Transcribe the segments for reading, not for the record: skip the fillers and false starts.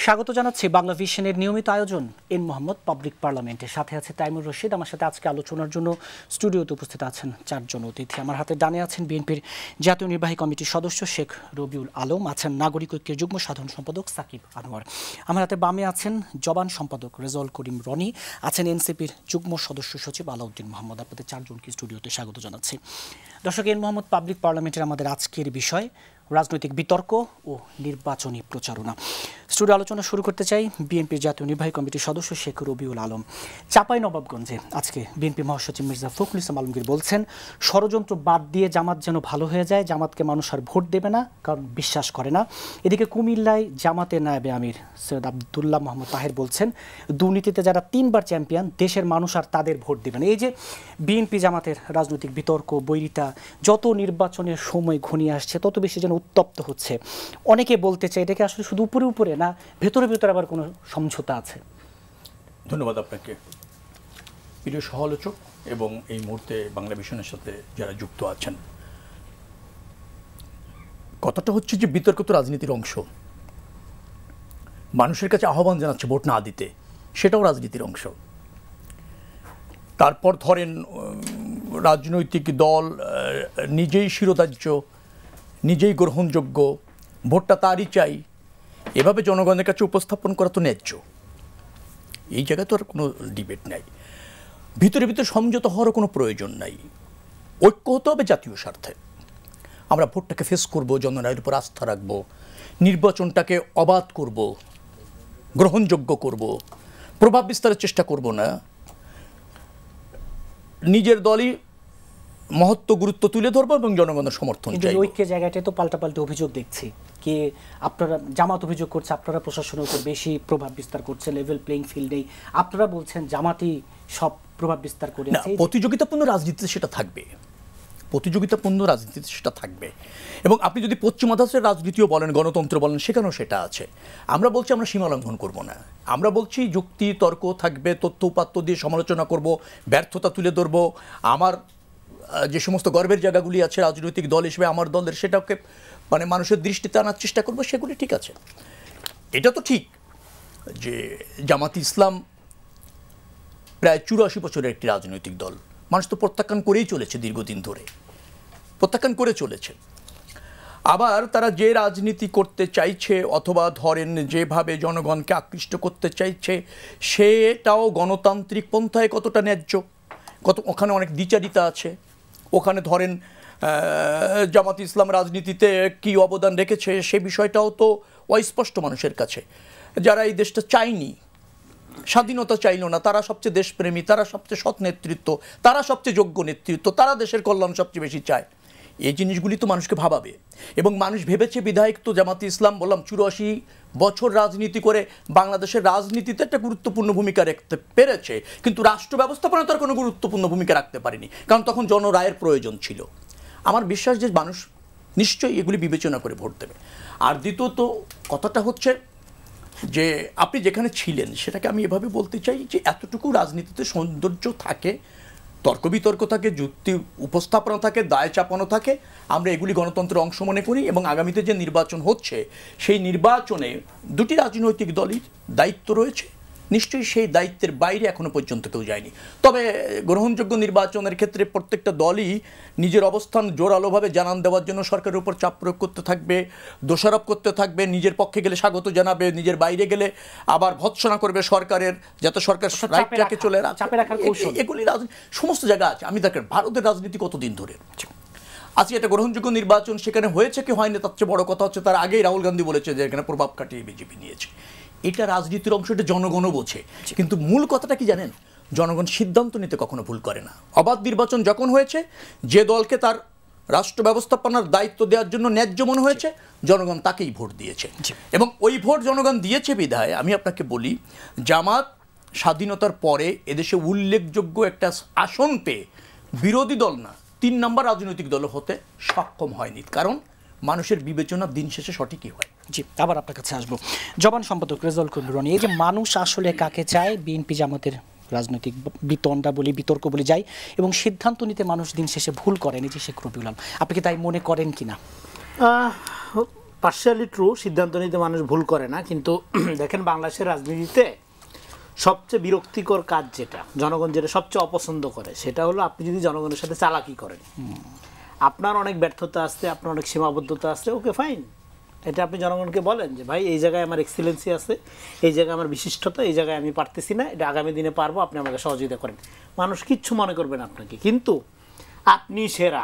স্বাগত জানাচ্ছি বাংলা ভিশনের নিয়মিত আয়োজন এন মোহাম্মদ পাবলিক পার্লামেন্টের সাথে আছে তাইমুর রশিদ। আমার সাথে আজকে আলোচনার জন্য স্টুডিওতে উপস্থিত আছেন চারজন অতিথি। আমার হাতে ডানে আছেন বিএনপির জাতীয় নির্বাহী কমিটির সদস্য শেখ রবিউল আলম, আছেন নাগরিক ঐক্যের যুগ্ম সাধারণ সম্পাদক সাকিব আনোয়ার। আমার হাতে বামে আছেন জবান সম্পাদক রেজাউল করিম রনি, আছেন এনসিপির যুগ্ম সদস্য সচিব আলাউদ্দিন মোহাম্মদ। আপনাদের চারজনকে স্টুডিওতে স্বাগত জানাচ্ছি। দর্শক, এন মোহাম্মদ পাবলিক পার্লামেন্টের আমাদের আজকের বিষয় রাজনৈতিক বিতর্ক ও নির্বাচনী প্রচারণা। স্টুডিও আলোচনা শুরু করতে চাই বিএনপির জাতীয় নির্বাহী কমিটির সদস্য শেখ রবিউল আলম। চাঁপাইনবাবগঞ্জে আজকে বিএনপি মহাসচিব মির্জা ফখরুল ইসলাম আলমগীর বলছেন, ষড়যন্ত্র বাদ দিয়ে জামাত যেন ভালো হয়ে যায়, জামাতকে মানুষ আর ভোট দেবে না, কারণ বিশ্বাস করে না। এদিকে কুমিল্লায় জামাতের নায়েবে আমির সৈয়দ আবদুল্লাহ মোহাম্মদ তাহের বলছেন, দুর্নীতিতে যারা 3বার চ্যাম্পিয়ন, দেশের মানুষ আর তাদের ভোট দেবে না। এই যে বিএনপি জামাতের রাজনৈতিক বিতর্ক বৈরিতা, যত নির্বাচনের সময় ঘনিয়ে আসছে তত বেশি যেন উত্তপ্ত হচ্ছে। অনেকে বলতে চায় এটাকে আসলে শুধু উপরে উপরে না, ভেতরে ভেতরে আবার কোনো সমঝোতা আছে। ধন্যবাদ আপনাকে প্রিয় সহ-আলোচক এবং এই মুহূর্তে বাংলা ভিশনের সাথে যারা যুক্ত আছেন। কথাটা হচ্ছে যে বিতর্ক তো রাজনীতির অংশ। মানুষের কাছে আহ্বান জানাচ্ছে ভোট না দিতে, সেটাও রাজনীতির অংশ। তারপর ধরেন রাজনৈতিক দল নিজেই শিরোধার্য, নিজেই গ্রহণযোগ্য, ভোটটা তারই চাই, এভাবে জনগণের কাছে উপস্থাপন করা তো ন্যায্য। এই জায়গায় তো আর কোনো ডিবেট নাই। ভিতরে ভিতরে সমঝোতা হওয়ারও কোনো প্রয়োজন নাই। ঐক্য হতে হবে জাতীয় স্বার্থে। আমরা ভোটটাকে ফেস করব, জনগণের উপর আস্থা রাখব, নির্বাচনটাকে অবাধ করব, গ্রহণযোগ্য করব, প্রভাব বিস্তারের চেষ্টা করব না। নিজের দলই মহত্ব গুরুত্ব তুলে ধরবো এবং জনগণের সমর্থন চাই। ঐক্যের জায়গাটায় তো পাল্টাপাল্টি অভিযোগ দেখছি। কে আপনারা, জামাত অভিযোগ করছে আপনারা প্রশাসনের উপর বেশি প্রভাব বিস্তার করছে, লেভেল প্লেইং ফিল্ড নেই। আপনারা বলছেন জামাতই সব প্রভাব বিস্তার করে আছে। প্রতিযোগিতাপূর্ণ রাজনীতিতে সেটা থাকবে, প্রতিযোগিতাপূর্ণ রাজনীতিতে সেটা থাকবে। এবং আপনি যদি পশ্চিমা ধাঁচের রাজনীতিও বলেন, গণতন্ত্র বলেন, সেখানেও সেটা আছে। আমরা বলছি আমরা সীমা লঙ্ঘন করব না। আমরা বলছি যুক্তি তর্ক থাকবে, তথ্য উপাত্ত দিয়ে সমালোচনা করব, ব্যর্থতা তুলে ধরবো। আমার যে সমস্ত গর্বের জায়গাগুলি আছে রাজনৈতিক দল হিসেবে আমার দলের, সেটাকে মানে মানুষের দৃষ্টিতে আনার চেষ্টা করবো, সেগুলি ঠিক আছে। এটা তো ঠিক যে জামাত ইসলাম প্রায় 84 বছরের একটি রাজনৈতিক দল। মানুষ তো প্রত্যাখ্যান করেই চলেছে, দীর্ঘদিন ধরে প্রত্যাখ্যান করে চলেছে। আবার তারা যে রাজনীতি করতে চাইছে অথবা ধরেন যেভাবে জনগণকে আকৃষ্ট করতে চাইছে, সেটাও গণতান্ত্রিক পন্থায় কতটা ন্যায্য, ওখানে অনেক দ্বিচারিতা আছে। ওখানে ধরেন জামাত ইসলাম রাজনীতিতে কী অবদান রেখেছে সে বিষয়টাও তো অস্পষ্ট মানুষের কাছে। যারা এই দেশটা চায়নি, স্বাধীনতা চাইল না, তারা সবচেয়ে দেশপ্রেমী, তারা সবচেয়ে সৎ নেতৃত্ব, তারা সবচেয়ে যোগ্য নেতৃত্ব, তারা দেশের কল্যাণ সবচেয়ে বেশি চায়। এই জিনিসগুলি তো মানুষকে ভাবাবে। এবং মানুষ ভেবেছে বিধায়ক তো জামাতে ইসলাম বললাম 84 বছর রাজনীতি করে বাংলাদেশের রাজনীতিতে একটা গুরুত্বপূর্ণ ভূমিকা রাখতে পেরেছে, কিন্তু রাষ্ট্র ব্যবস্থাপনা তার কোনো গুরুত্বপূর্ণ ভূমিকা রাখতে পারেনি, কারণ তখন জনরায়ের প্রয়োজন ছিল। আমার বিশ্বাস যে মানুষ নিশ্চয়ই এগুলি বিবেচনা করে ভোট দেবে। আর দ্বিতীয়ত কথাটা হচ্ছে যে আপনি যেখানে ছিলেন সেটাকে আমি এভাবে বলতে চাই যে এতটুকু রাজনীতিতে সৌন্দর্য থাকে, তর্ক বিতর্ক থাকে, যুক্তি উপস্থাপনা থাকে, দায় চাপানো থাকে। আমরা এগুলি গণতন্ত্রের অংশ মনে করি এবং আগামীতে যে নির্বাচন হচ্ছে সেই নির্বাচনে দুটি রাজনৈতিক দলই দায়িত্ব রয়েছে। নিশ্চয়ই সেই দায়িত্বের বাইরে এখনো পর্যন্ত কেউ যায়নি। তবে গ্রহণযোগ্য নির্বাচনের ক্ষেত্রে প্রত্যেকটা দলই নিজের অবস্থান জোরালোভাবে জানান দেওয়ার জন্য সরকারের উপর চাপ প্রয়োগ করতে থাকবে, দোষারোপ করতে থাকবে। নিজের পক্ষে গেলে স্বাগত জানাবে, নিজের বাইরে গেলে আবার ভৎসনা করবে সরকারের, যাতে সরকার রাইট ট্র্যাকে চলে চাপে রাখার কৌশল। এগুলি সমস্ত জায়গা আছে। আমি দেখেন ভারতের রাজনীতি কতদিন ধরে আজকে একটা গ্রহণযোগ্য নির্বাচন সেখানে হয়েছে কি হয়নি, তার চেয়ে বড় কথা হচ্ছে তার আগেই রাহুল গান্ধী বলেছে যে এখানে প্রভাব খাটিয়ে বিজেপি নিয়েছে। এটা রাজনীতির অংশ, এটা জনগণও বোঝে। কিন্তু মূল কথাটা কি জানেন, জনগণ সিদ্ধান্ত নিতে কখনো ভুল করে না। অবাধ নির্বাচন যখন হয়েছে, যে দলকে তার রাষ্ট্র ব্যবস্থাপনার দায়িত্ব দেওয়ার জন্য ন্যায্য মনে হয়েছে, জনগণ তাকেই ভোট দিয়েছে। এবং ওই ভোট জনগণ দিয়েছে বিধায় আমি আপনাকে বলি, জামাত স্বাধীনতার পরে এদেশে উল্লেখযোগ্য একটা আসন পেয়ে বিরোধী দল না 3 নম্বর রাজনৈতিক দল হতে সক্ষম হয়নি, কারণ মানুষের বিবেচনা দিন শেষে সঠিকই হয়। জি, আবার আপনার কাছে আসবো। জবান সম্পাদক রেজাউল করিম রনি, এই যে মানুষ আসলে কাকে চায়, বিএনপি জামাতের রাজনৈতিক বিতণ্ডা বলি, বিতর্ক বলি যাই, এবং সিদ্ধান্ত নিতে মানুষ দিন শেষে ভুল করেন, এই যে শেখ রবিউল আলম, আপনি কি তাই মনে করেন কিনা? পার্শিয়ালি ট্রু, সিদ্ধান্ত নিতে মানুষ ভুল করে না, কিন্তু দেখেন বাংলাদেশের রাজনীতিতে সবচেয়ে বিরক্তিকর কাজ যেটা জনগণ যেটা সবচেয়ে অপছন্দ করে সেটা হলো আপনি যদি জনগণের সাথে চালাকি করেন। আপনার অনেক ব্যর্থতা আছে, আপনার অনেক সীমাবদ্ধতা আছে, ওকে ফাইন, এটা আপনি জনগণকে বলেন যে ভাই এই জায়গায় আমার এক্সিলেন্সি আছে, এই জায়গায় আমার বিশিষ্টতা, এই জায়গায় আমি পারতেছি না, এটা আগামী দিনে পারবো, আপনি আমাকে সহযোগিতা করেন, মানুষ কিচ্ছু মনে করবেন আপনাকে। কিন্তু আপনি সেরা,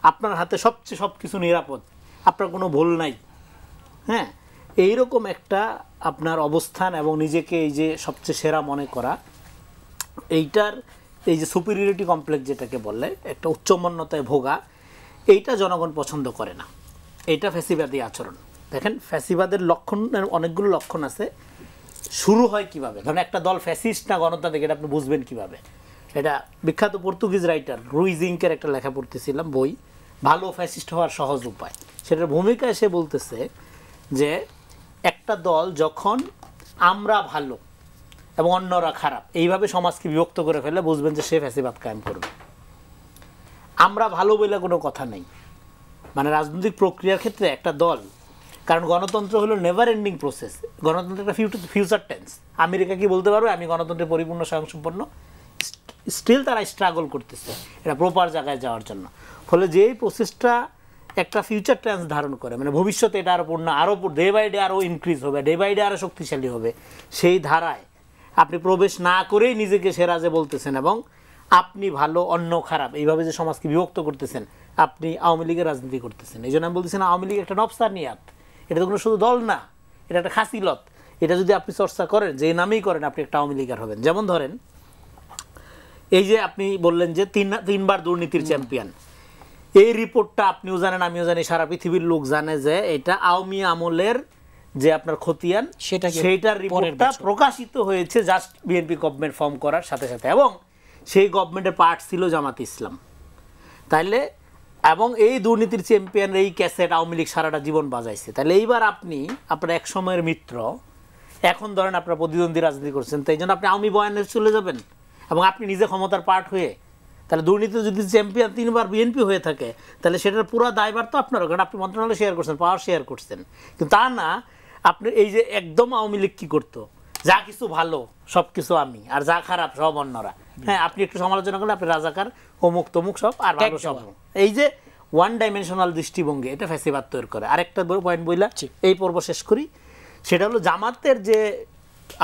আপনার হাতে সবচেয়ে সব কিছু নিরাপদ, আপনার কোনো ভুল নাই, হ্যাঁ, এইরকম একটা আপনার অবস্থান এবং নিজেকে এই যে সবচেয়ে সেরা মনে করা, এইটার এই যে সুপিরিয়রিটি কমপ্লেক্স যেটাকে বললে একটা উচ্চমান্যতায় ভোগা, এইটা জনগণ পছন্দ করে না। এইটা ফ্যাসিবাদী আচরণ। দেখেন ফ্যাসিবাদের লক্ষণের অনেকগুলো লক্ষণ আছে। শুরু হয় কিভাবে, ধরেন একটা দল ফ্যাসিস্ট না গণতান্ত্রিক, এটা আপনি বুঝবেন কিভাবে? এটা বিখ্যাত পর্তুগিজ রাইটার রুই জিঙ্কের একটা লেখা পড়তেছিলাম, বই, ভালো ফ্যাসিস্ট হওয়ার সহজ উপায়। সেটার ভূমিকায় সে বলতেছে যে একটা দল যখন আমরা ভালো এবং অন্যরা খারাপ এইভাবে সমাজকে বিভক্ত করে ফেলে, বুঝবেন যে সে ফ্যাসিবাদ কায়েম করবে। আমরা ভালো বলে কোনো কথা নেই, মানে রাজনৈতিক প্রক্রিয়ার ক্ষেত্রে একটা দল, কারণ গণতন্ত্র হলো নেভার এন্ডিং প্রসেস, গণতন্ত্র একটা ফিউচার টেন্স। আমেরিকা কি বলতে পারবে আমি গণতন্ত্রের পরিপূর্ণ স্বয়ংসম্পন্ন? স্টিল তারা স্ট্রাগল করতেছে এটা প্রপার জায়গায় যাওয়ার জন্য। ফলে যেই প্রসেসটা একটা ফিউচার টেন্স ধারণ করে, মানে ভবিষ্যতে এটা আরও পূর্ণ, আরও ডে বাই ডে আরও ইনক্রিজ হবে, ডে বাই ডে আরও শক্তিশালী হবে, সেই ধারায় আপনি প্রবেশ না করেই নিজেকে সেরা যে বলতেছেন এবং আপনি ভালো অন্য খারাপ এইভাবে যে সমাজকে বিভক্ত করতেছেন, আপনি আওয়ামী লীগের রাজনীতি করতেছেন। এই জন্য আমি বলতেছেন আওয়ামী লীগ একটা নফসানিয়াত, এটা তো কোনো শুধু দল না, এটা একটা খাসিলত। এটা যদি আপনি চর্চা করেন, যে নামেই করেন, আপনি একটা আওয়ামী লীগার হবেন। যেমন ধরেন এই যে আপনি বললেন যে তিনবার দুর্নীতির চ্যাম্পিয়ন, এই রিপোর্টটা আপনিও জানেন, আমিও জানি, সারা পৃথিবীর লোক জানে যে এটা আওয়ামী আমলের যে আপনার খতিয়ান, সেইটার রিপোর্টটা প্রকাশিত হয়েছে জাস্ট বিএনপি গভর্নমেন্ট ফর্ম করার সাথে সাথে, এবং সেই গভর্নমেন্টের পার্ট ছিল জামাত ইসলাম। তাইলে এবং এই দুর্নীতির চ্যাম্পিয়ন এই ক্যাসেট আওয়ামী লীগ সারাটা জীবন বাজাইছে। তাহলে এইবার আপনি আপনার এক সময়ের মিত্র, এখন ধরেন আপনার প্রতিদ্বন্দ্বী রাজনীতি করছেন, তাই জন্য আপনি আওয়ামী বয়ানে চলে যাবেন এবং আপনি নিজে ক্ষমতার পার্ট হয়ে, তাহলে দুর্নীতি যদি চ্যাম্পিয়ন তিনবার বিএনপি হয়ে থাকে, তাহলে সেটার পুরো দায়ভার তো আপনারও, কারণ আপনি মন্ত্রণালয় শেয়ার করছেন, পাওয়ার শেয়ার করছেন। কিন্তু তা না, আপনি এই যে একদম আওয়ামী লীগ কী করতো, যা কিছু ভালো সব কিছু আমি, আর যা খারাপ সব অন্যরা। হ্যাঁ, আপনি একটু সমালোচনা করলে আপনি রাজাকার, অমুক তমুক সব, আর ভালো সব। এই যে ওয়ান ডাইমেনশনাল দৃষ্টিভঙ্গি, এটা ফ্যাসিবাদ তৈরি করে। আরেকটা পয়েন্ট বইলা এই পর্ব শেষ করি, সেটা হলো জামাতের যে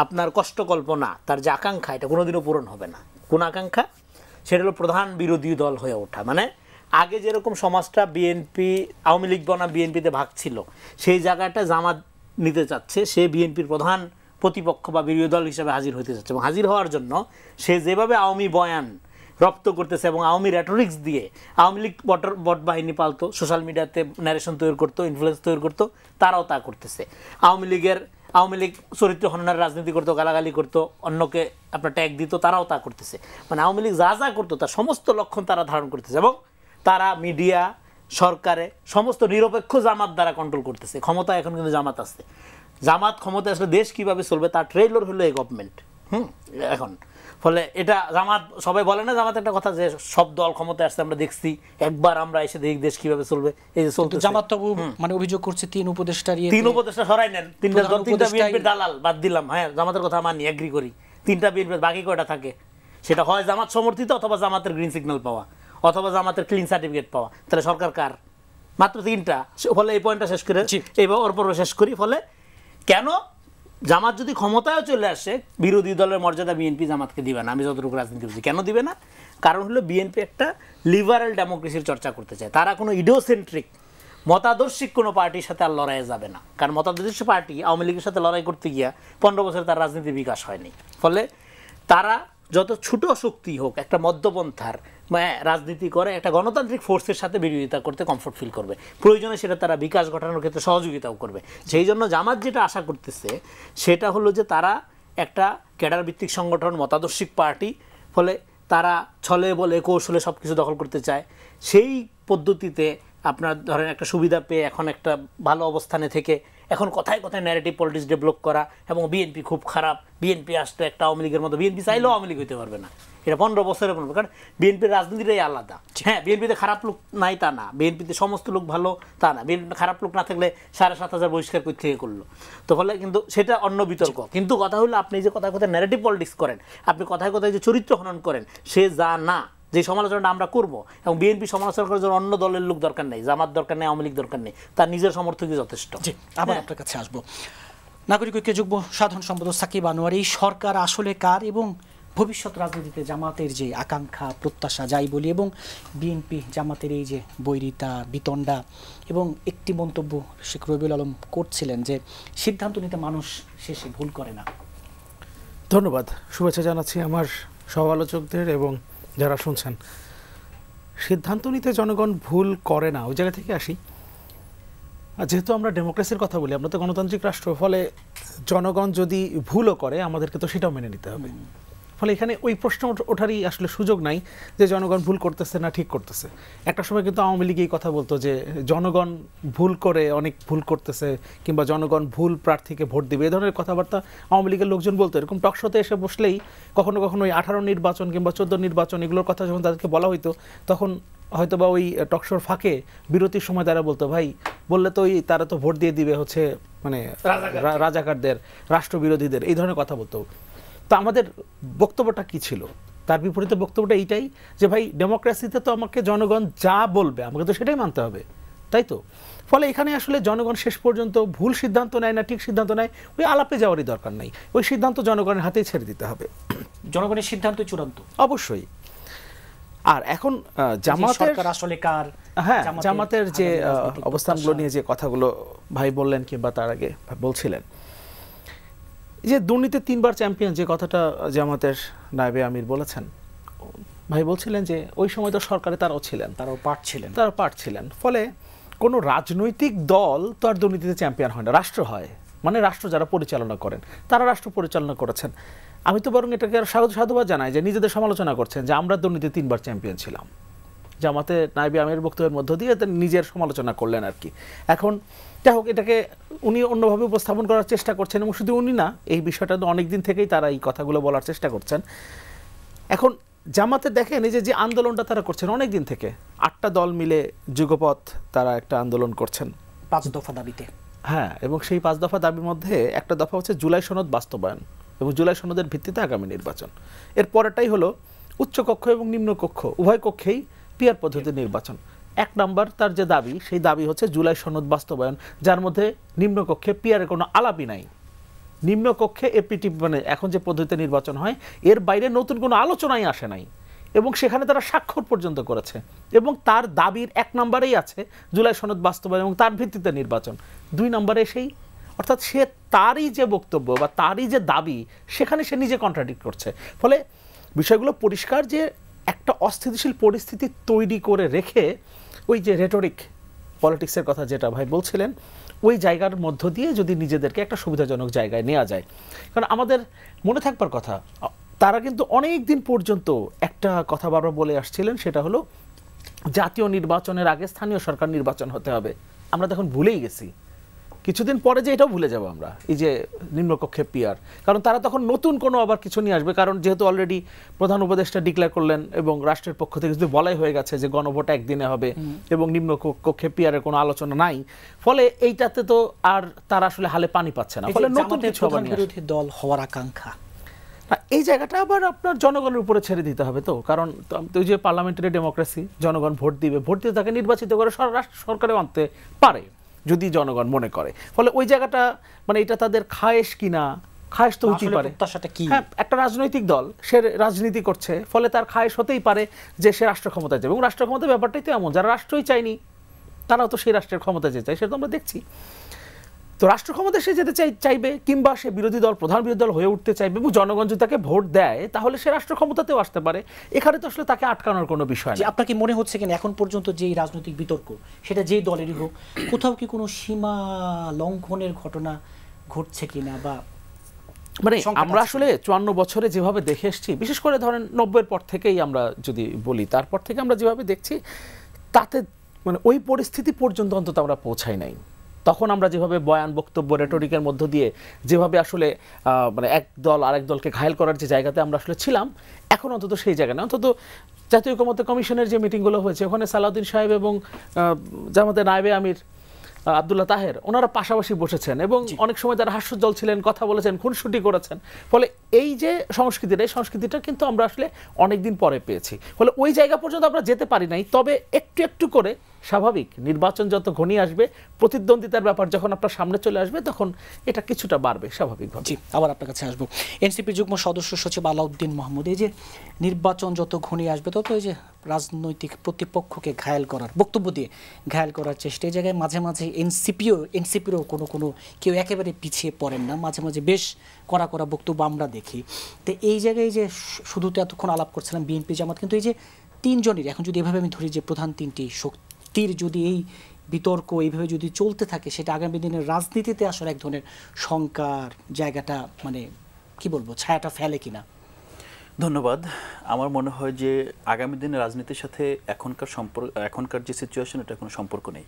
আপনার কষ্ট কল্পনা, তার যে আকাঙ্ক্ষা, এটা কোনোদিনও পূরণ হবে না। কোন আকাঙ্ক্ষা? সেটা হলো প্রধান বিরোধী দল হয়ে ওঠা। মানে আগে যেরকম সমাজটা বিএনপি আওয়ামী লীগ বনাম বিএনপিতে ভাগ ছিল, সেই জায়গাটা জামাত নিতে চাচ্ছে, সে বিএনপির প্রধান প্রতিপক্ষ বা বিরোধী দল হিসেবে হাজির হতে চাচ্ছে। এবং হাজির হওয়ার জন্য সে যেভাবে আওয়ামী বয়ান রপ্ত করতেছে এবং আওয়ামী রেটরিক্স দিয়ে আওয়ামী লীগ বট বাহিনী পালতো, সোশ্যাল মিডিয়াতে ন্যারেশন তৈরি করতো, ইনফ্লুয়েন্স তৈরি করতো, তারাও তা করতেছে। আওয়ামী লীগ চরিত্র হননের রাজনীতি করতো, গালাগালি করতো, অন্যকে আপনার ট্যাগ দিত, তারাও তা করতেছে। মানে আওয়ামী লীগ যা যা করতো তার সমস্ত লক্ষণ তারা ধারণ করতেছে এবং তারা মিডিয়া, সরকারে সমস্ত নিরপেক্ষ জামাত দ্বারা কন্ট্রোল করতেছে। ক্ষমতা এখন কিন্তু জামাত আসছে, জামাত ক্ষমতা আসলে দেশ কিভাবে চলবে তার ট্রেইলর হলো এই গভর্নমেন্ট। এখন ফলে এটা জামাত, সবাই বলে না জামাত একটা কথা যে সব দল ক্ষমতায় আসছে, আমরা দেখছি, একবার আমরা এসে দেখি দেশ কিভাবে চলবে। এই যে চলতে জামাত তো মানে অভিযোগ করছে তিন উপদেষ্টা সরাই নেন, তিনটা বিএনপির দালাল বাদ দিলাম। হ্যাঁ, জামাতের কথা মানি, এগ্রি করি, তিনটা বিএনপির, বাকি কয়টা থাকে? সেটা হয় জামাত সমর্থিত, অথবা জামাতের গ্রিন সিগন্যাল পাওয়া, অথবা জামাতের ক্লিন সার্টিফিকেট পাওয়া। তাহলে সরকার কার? মাত্র তিনটা। ফলে এই পয়েন্টটা শেষ করে এইবার ওর পর্ব শেষ করি। ফলে কেন জামাত যদি ক্ষমতায়ও চলে আসে, বিরোধী দলের মর্যাদা বিএনপি জামাতকে দিবে না, আমি যতটুকু রাজনীতি করছি। কেন দিবে না? কারণ হলো বিএনপি একটা লিবারেল ডেমোক্রেসির চর্চা করতে চায়। তারা কোনো ইডিওসেন্ট্রিক মতাদর্শিক কোনো পার্টির সাথে আর লড়াইয়ে যাবে না, কারণ মতাদর্শী পার্টি আওয়ামী লীগের সাথে লড়াই করতে গিয়া 15 বছর তার রাজনীতির বিকাশ হয়নি। ফলে তারা যত ছোট শক্তি হোক, একটা মধ্যপন্থার রাজনীতি করে একটা গণতান্ত্রিক ফোর্সের সাথে বিরোধিতা করতে কমফোর্ট ফিল করবে, প্রয়োজনে সেটা তারা বিকাশ ঘটানোর ক্ষেত্রে সহযোগিতাও করবে। সেই জন্য জামাত যেটা আশা করতেছে সেটা হলো যে তারা একটা ক্যাডার ভিত্তিক সংগঠন, মতাদর্শিক পার্টি, ফলে তারা ছলে বলে কৌশলে সব কিছু দখল করতে চায়। সেই পদ্ধতিতে আপনার ধরেন একটা সুবিধা পেয়ে এখন একটা ভালো অবস্থানে থেকে এখন কথায় কথায় ন্যারেটিভ পলিটিক্স ডেভেলপ করা এবং বিএনপি খুব খারাপ, বিএনপি আসতে একটা আওয়ামী লীগের মতো, বিএনপি চাইলেও আওয়ামী লীগ হইতে পারবে না, এটা 15 বছরের পর, কারণ বিএনপির রাজনীতিটাই আলাদা। হ্যাঁ, বিএনপিতে খারাপ লোক নাই তা না, বিএনপিতে সমস্ত লোক ভালো তা না, বিএনপিতে খারাপ লোক না থাকলে 7,500 বহিষ্কার করতে থেকে করলো, তো ফলে কিন্তু সেটা অন্য বিতর্ক। কিন্তু কথা হলো আপনি যে কথায় কথায় ন্যারেটিভ পলিটিক্স করেন, আপনি কথায় কথায় যে চরিত্র হনন করেন, সে যা না, যে সমালোচনাটা আমরা করবো, এবং বিএনপি সমালোচনা করার জন্য অন্য দলের লোক দরকার নেই, জামাত দরকার নেই, আওয়ামী লীগ দরকার নেই, তার নিজের সমর্থকই যথেষ্ট। আবার আপনার কাছে আসবো, নাগরিক ঐক্যের যুগ্ম সাধারণ সম্পাদক সাকিব আনোয়ার, এই সরকার আসলে কার এবং ভবিষ্যৎ রাজনীতিতে জামাতের যে আকাঙ্ক্ষা প্রত্যাশা যাই বলি, এবং বিএনপি জামাতের এই যে বৈরিতা বিতণ্ডা, এবং একটি মন্তব্য শেখ রবিউল আলম করছিলেন যে সিদ্ধান্ত নিতে মানুষ শেষে ভুল করে না। ধন্যবাদ, শুভেচ্ছা জানাচ্ছি আমার সহ-আলোচকদের এবং যারা শুনছেন। সিদ্ধান্ত নিতে জনগণ ভুল করে না, ওই জায়গা থেকে আসি। যেহেতু আমরা ডেমোক্রেসির কথা বলি, আমরা তো গণতান্ত্রিক রাষ্ট্র, ফলে জনগণ যদি ভুলও করে আমাদেরকে তো সেটাও মেনে নিতে হবে। ফলে এখানে ওই প্রশ্ন ওঠারই আসলে সুযোগ নাই যে জনগণ ভুল করতেছে না ঠিক করতেছে। একটা সময় কিন্তু আওয়ামী লীগ এই কথা বলতো যে জনগণ ভুল করে অনেক ভুল করতেছে, কিংবা জনগণ ভুল প্রার্থীকে ভোট দিবে, এ ধরনের কথাবার্তা আওয়ামী লীগের লোকজন বলতো। এরকম টকশোতে এসে বসলেই কখনো কখনো ওই 18 নির্বাচন কিংবা 14 নির্বাচন এগুলোর কথা যখন তাদেরকে বলা হইতো, তখন হয়তো বা ওই টকশোর ফাঁকে বিরতির সময় তারা বলতো, ভাই বললে তো ওই তারা তো ভোট দিয়ে দিবে হচ্ছে মানে রাজাকারদের, রাষ্ট্রবিরোধীদের, এই ধরনের কথা বলতো। তো আমাদের বক্তব্যটা কি ছিল? তার বিপরীতে বক্তব্যটা এইটাই যে ভাই ডেমোক্রেসিতে তো আমাকে জনগণ যা বলবে আমাকে তো সেটাই মানতে হবে, তাই তো? ফলে এখানে আসলে জনগণ শেষ পর্যন্ত ভুল সিদ্ধান্ত নেয় না ঠিক সিদ্ধান্ত নেয়, ওই আলাপে যাওয়ারই দরকার নেই, ওই সিদ্ধান্ত জনগণের হাতেই ছেড়ে দিতে হবে। জনগণের সিদ্ধান্ত চূড়ান্ত অবশ্যই। আর এখন জামাতের আসলে কার, হ্যাঁ, জামাতের যে অবস্থানগুলো নিয়ে যে কথাগুলো ভাই বললেন কিংবা তার আগে বলছিলেন, যে দুর্নীতি 3বার চ্যাম্পিয়ন, যে কথাটা জামাতের নায়েবে আমির বলেছেন, ভাই বলছিলেন যে ওই সময় তো সরকারে তারাও ছিলেন, তারাও পার্ট ছিলেন। ফলে কোনো রাজনৈতিক দল তো আর দুর্নীতিতে চ্যাম্পিয়ন হয় না, রাষ্ট্র হয়। মানে রাষ্ট্র যারা পরিচালনা করেন তারা রাষ্ট্র পরিচালনা করেছেন। আমি তো বরং এটাকে সাধুবাদ জানাই যে নিজেদের সমালোচনা করছেন যে আমরা দুর্নীতি 3বার চ্যাম্পিয়ন ছিলাম। জামাতে নায়েবে আমির বক্তব্যের মধ্য দিয়ে নিজের সমালোচনা করলেন আর কি। এখন যাই হোক, এটাকে উনি অন্যভাবে উপস্থাপন করার চেষ্টা করছেন, এবং শুধু উনি না, এই বিষয়টা তো অনেক দিন থেকেই তারা এই কথাগুলো বলার চেষ্টা করছেন। এখন জামাতে দেখেন এই যে আন্দোলনটা তারা করছেন অনেক দিন থেকে, 8টা দল মিলে যুগপথ তারা একটা আন্দোলন করছেন 5 দফা দাবিতে। হ্যাঁ, এবং সেই 5 দফা দাবির মধ্যে একটা দফা হচ্ছে জুলাই সনদ বাস্তবায়ন, এবং জুলাই সনদের ভিত্তিতে আগামী নির্বাচন। এর পরেরটাই হলো উচ্চকক্ষ এবং নিম্নকক্ষ উভয় কক্ষেই পিআর পদ্ধতির নির্বাচন। 1 নম্বর তার যে দাবি, সেই দাবি হচ্ছে জুলাই সনদ বাস্তবায়ন, যার মধ্যে নিম্নকক্ষে পিআরের কোনো আলাপই নাই। নিম্নকক্ষে এপিটি মানে এখন যে পদ্ধতিতে নির্বাচন হয় এর বাইরে নতুন কোনো আলোচনাই আসে নাই, এবং সেখানে তারা স্বাক্ষর পর্যন্ত করেছে, এবং তার দাবির 1 নম্বরেই আছে জুলাই সনদ বাস্তবায়ন এবং তার ভিত্তিতে নির্বাচন। 2 নম্বরে সেই, অর্থাৎ সে তারই যে বক্তব্য বা তারই যে দাবি সেখানে সে নিজে কন্ট্রাডিক্ট করছে। ফলে বিষয়গুলো পরিষ্কার যে একটা অস্থিতিশীল পরিস্থিতি তৈরি করে রেখে ওই যে রেটরিক পলিটিক্সের কথা যেটা ভাই বলছিলেন, ওই জায়গার মধ্য দিয়ে যদি নিজেদেরকে একটা সুবিধাজনক জায়গায় নেওয়া যায়। কারণ আমাদের মনে থাকবার কথা, তারা কিন্তু অনেক দিন পর্যন্ত একটা কথা বারবার বলে আসছিলেন, সেটা হলো জাতীয় নির্বাচনের আগে স্থানীয় সরকার নির্বাচন হতে হবে। আমরা তখন ভুলেই গেছি, কিছুদিন পরে যে এটাও ভুলে যাব আমরা, এই যে নিম্নকক্ষে পিআর। কারণ তারা তখন নতুন কোনো আবার কিছু নিয়ে আসবে, কারণ যেহেতু অলরেডি প্রধান উপদেষ্টা ডিক্লেয়ার করলেন এবং রাষ্ট্রের পক্ষ থেকে যদি বলাই হয়ে গেছে যে গণভোট একদিনে হবে এবং নিম্নকক্ষে পিআরের কোনো আলোচনা নাই, ফলে এইটাতে তো আর তারা আসলে হালে পানি পাচ্ছে না। ফলে নতুন কিছু বিরোধী দল হওয়ার আকাঙ্ক্ষা, এই জায়গাটা আবার আপনার জনগণের উপরে ছেড়ে দিতে হবে। তো কারণ ওই যে পার্লামেন্টারি ডেমোক্রেসি, জনগণ ভোট দিবে, ভোট দিয়ে তাকে নির্বাচিত করে সরকারে আনতে পারে যদি জনগণ মনে করে। ফলে ওই জায়গাটা মানে এটা তাদের খায়েশ কিনা, খায়েশ তো হতেই পারে। হ্যাঁ, একটা রাজনৈতিক দল সে রাজনীতি করছে, ফলে তার খায়েশ হতেই পারে যে সে রাষ্ট্র ক্ষমতায় যাবে, এবং রাষ্ট্র ক্ষমতার ব্যাপারটাই তো এমন, যারা রাষ্ট্রই চায়নি তারাও তো সেই রাষ্ট্রের ক্ষমতায় যেতে চায়, সেটা তো আমরা দেখছি। তো রাষ্ট্র ক্ষমতায় সে যেতে চাইবে, কিংবা সে বিরোধী দল, প্রধান বিরোধী দল হয়ে উঠতে চাইবে, এবং জনগণ যদি তাকে ভোট দেয় তাহলে সে রাষ্ট্র ক্ষমতাতেও আসতে পারে। এখানে তো আসলে তাকে আটকানোর কোনো বিষয় নেই। আপনার কি মনে হচ্ছে কিনা এখন পর্যন্ত যে রাজনৈতিক বিতর্ক, সেটা যেই দলেরই হোক, কোথাও কি কোনো সীমা লঙ্ঘনের ঘটনা ঘটছে কিনা? বা মানে আমরা আসলে 54 বছরে যেভাবে দেখে এসেছি, বিশেষ করে ধরেন 90-এর পর থেকেই আমরা যদি বলি, তারপর থেকে আমরা যেভাবে দেখছি, তাতে মানে ওই পরিস্থিতি পর্যন্ত অন্তত আমরা পৌঁছাই নাই। তখন আমরা যেভাবে বয়ান বক্তব্য রেটরিকের মধ্য দিয়ে যেভাবে আসলে মানে এক দল আরেক দলকে ঘায়েল করার যে জায়গাতে আমরা আসলে ছিলাম, এখন অন্তত সেই জায়গা না। অন্তত জাতীয় ঐকমত্য কমিশনের যে মিটিংগুলো হয়েছে ওখানে সালাউদ্দিন সাহেব এবং জামাতের নায়েবে আমির আব্দুল্লাহ তাহের ওনারা পাশাপাশি বসেছেন এবং অনেক সময় তারা হাস্যোজ্জ্বল ছিলেন, কথা বলেছেন, খুনসুটি করেছেন। ফলে এই যে সংস্কৃতিটা, এই সংস্কৃতিটা কিন্তু আমরা আসলে অনেকদিন পরে পেয়েছি। ফলে ওই জায়গা পর্যন্ত আমরা যেতে পারি নাই, তবে একটু একটু করে স্বাভাবিক নির্বাচন যত ঘনিয়ে আসবে, প্রতিদ্বন্দ্বিতার ব্যাপার যখন আপনার সামনে চলে আসবে, তখন এটা কিছুটা বাড়বে স্বাভাবিকভাবে। জি, আবার আপনার কাছে আসবো। এনসিপির যুগ্ম সদস্য সচিব আলাউদ্দিন মাহমুদ, এই যে নির্বাচন যত ঘনিয়ে আসবে তত এই যে রাজনৈতিক প্রতিপক্ষকে ঘায়েল করার বক্তব্য দিয়ে ঘায়েল করার চেষ্টা, এই জায়গায় মাঝে মাঝে এনসিপিরও কোনো কেউ একেবারে পিছিয়ে পড়েন না, মাঝে মাঝে বেশ কড়া বক্তব্য আমরা দেখি। তো এই জায়গায় যে শুধু তো এতক্ষণ আলাপ করছিলাম বিএনপি জামাত, কিন্তু এই যে তিনজনের এখন যদি এভাবে আমি ধরি যে প্রধান তিনটি শক্তির যদি এই বিতর্ক এইভাবে যদি চলতে থাকে, সেটা আগামী দিনের রাজনীতিতে আসলে এক ধরনের শঙ্কার জায়গাটা মানে কি বলবো ছায়াটা ফেলে কিনা? ধন্যবাদ। আমার মনে হয় যে আগামী দিনের রাজনীতির সাথে এখনকার যে সিচুয়েশন, এটা কোনো সম্পর্ক নেই।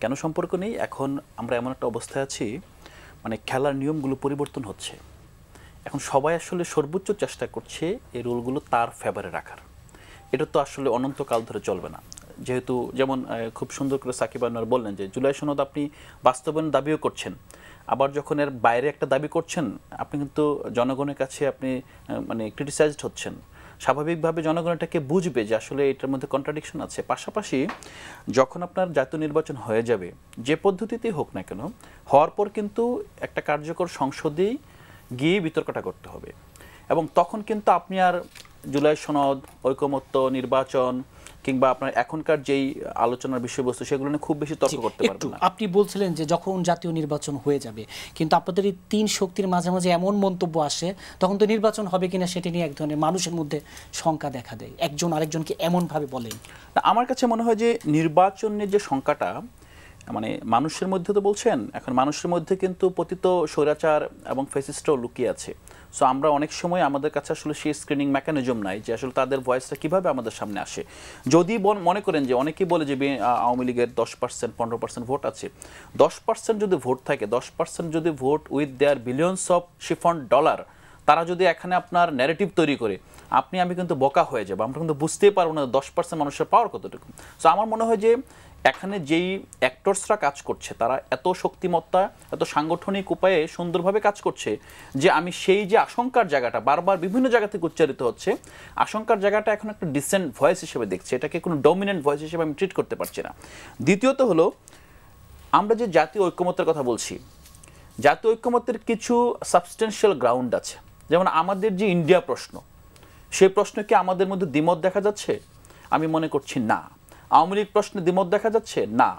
কেন সম্পর্ক নেই? এখন আমরা এমন একটা অবস্থায় আছি, মানে খেলার নিয়মগুলো পরিবর্তন হচ্ছে। এখন সবাই আসলে সর্বোচ্চ চেষ্টা করছে এই রুলগুলো তার ফেভারে রাখার। এটা তো আসলে অনন্তকাল ধরে চলবে না। যেহেতু যেমন খুব সুন্দর করে সাকিব আনোয়ার বললেন যে জুলাই সনদ আপনি বাস্তবায়নের দাবিও করছেন, আবার যখন এর বাইরে একটা দাবি করছেন আপনি কিন্তু জনগণের কাছে আপনি মানে ক্রিটিসাইজড হচ্ছেন। স্বাভাবিকভাবে জনগণ এটাকে বুঝবে যে আসলে এটার মধ্যে কন্ট্রাডিকশন আছে। পাশাপাশি যখন আপনার জাতীয় নির্বাচন হয়ে যাবে, যে পদ্ধতিতেই হোক না কেন, হওয়ার পর কিন্তু একটা কার্যকর সংসদেই গিয়ে বিতর্কটা করতে হবে। এবং তখন কিন্তু আপনি আর জুলাই সনদ, ঐকমত্য, নির্বাচন কিংবা আপনার এখনকার যেই আলোচনার বিষয়বস্তু সেগুলো নিয়ে খুব বেশি তর্ক করতে পারবেন না। আপনি বলছিলেন যে যখন জাতীয় নির্বাচন হয়ে যাবে, কিন্তু আপনাদের এই তিন শক্তির মাঝে মাঝে এমন মন্তব্য আসে তখন তো নির্বাচন হবে কিনা সেটা নিয়ে এক ধরনের মানুষের মধ্যে শঙ্কা দেখা দেয়, একজন আরেকজনকে এমনভাবে বলেন। আমার কাছে মনে হয় যে নির্বাচনের যে শঙ্কাটা মানে মানুষের মধ্যে তো বলছেন, এখন মানুষের মধ্যে কিন্তু পতিত স্বৈরাচার এবং ফ্যাসিস্টও লুকিয়ে আছে। সো আমরা অনেক সময় আমাদের কাছে আসলে সেই স্ক্রিনিং মেকানিজম নাই যে আসলে তাদের ভয়েসটা কীভাবে আমাদের সামনে আসে। যদি মনে করেন যে অনেকেই বলে যে আওয়ামী লীগের 10% 15% ভোট আছে, 10% যদি ভোট থাকে, 10% যদি vote with their billions of chiffon dollar, তারা যদি এখানে আপনার ন্যারেটিভ তৈরি করে, আমি কিন্তু বোকা হয়ে যাবো, আমরা কিন্তু বুঝতেই পারবো না 10% মানুষের পাওয়ার কতটুকু। সো আমার মনে হয় যে এখানে যেই অ্যাক্টরসরা কাজ করছে তারা এত শক্তিমত্তা, এত সাংগঠনিক উপায়ে সুন্দরভাবে কাজ করছে যে আমি সেই যে আশঙ্কার জায়গাটা বারবার বিভিন্ন জায়গা থেকে উচ্চারিত হচ্ছে, আশঙ্কার জায়গাটা এখন একটা ডিসেন্ট ভয়েস হিসেবে দেখছি, এটাকে কোনো ডমিনেন্ট ভয়েস হিসেবে আমি ট্রিট করতে পারছি না। দ্বিতীয়ত হলো, আমরা যে জাতীয় ঐক্যমত্যের কথা বলছি, জাতীয় ঐক্যমত্যের কিছু সাবস্টেন্সিয়াল গ্রাউন্ড আছে। যেমন আমাদের যে ইন্ডিয়া প্রশ্ন, সেই প্রশ্ন কি আমাদের মধ্যে দ্বিমত দেখা যাচ্ছে? আমি মনে করছি না। আওয়ামী লীগ প্রশ্নে দ্বিমত দেখা যাচ্ছে? না।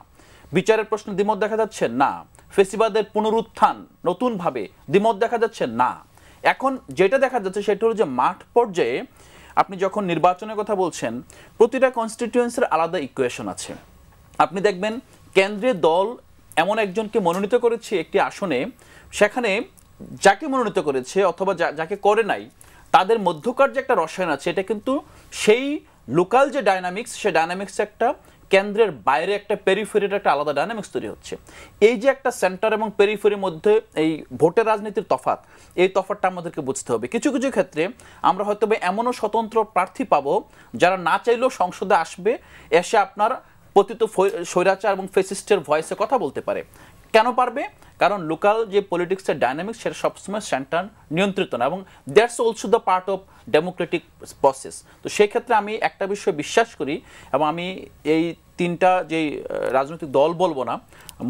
বিচারের প্রশ্নে দ্বিমত দেখা যাচ্ছে? না। ফেসিবাদের পুনরুত্থান নতুনভাবে দ্বিমত দেখা যাচ্ছে? না। এখন যেটা দেখা যাচ্ছে সেটা হলো যে মাঠ পর্যায়ে আপনি যখন নির্বাচনের কথা বলছেন, প্রতিটা কনস্টিটিউয়েন্সির আলাদা ইকুয়েশন আছে। আপনি দেখবেন কেন্দ্রীয় দল এমন একজনকে মনোনীত করেছে একটি আসনে, সেখানে যাকে মনোনীত করেছে অথবা যাকে করে নাই, তাদের মধ্যকার যে একটা রসায়ন আছে, এটা কিন্তু সেই লোকাল যে ডায়নামিক্স, সেই ডায়নামিক্স একটা কেন্দ্রের বাইরে একটা পেরিফেরির একটা আলাদা ডায়নামিক্স তৈরি হচ্ছে। এই যে একটা সেন্টার এবং পেরিফেরির মধ্যে এই ভোটের রাজনীতির তফাৎ, এই তফাৎটা আমাদেরকে বুঝতে হবে। কিছু কিছু ক্ষেত্রে আমরা হয়তো এমনও স্বতন্ত্র প্রার্থী পাবো যারা না চাইলেও সংসদে আসবে, এসে আপনার পতিত স্বৈরাচার এবং ফেসিস্টের ভয়েসে কথা বলতে পারে। কেন পারবে? কারণ লোকাল যে পলিটিক্সের ডায়নামিক্স সেটা সবসময় সেন্টার নিয়ন্ত্রিত না, এবং that's also the part of Democratic process. তো সেই ক্ষেত্রে আমি একটা বিষয় বিশ্বাস করি, এবং আমি এই তিনটা যেই রাজনৈতিক দল বলবো না,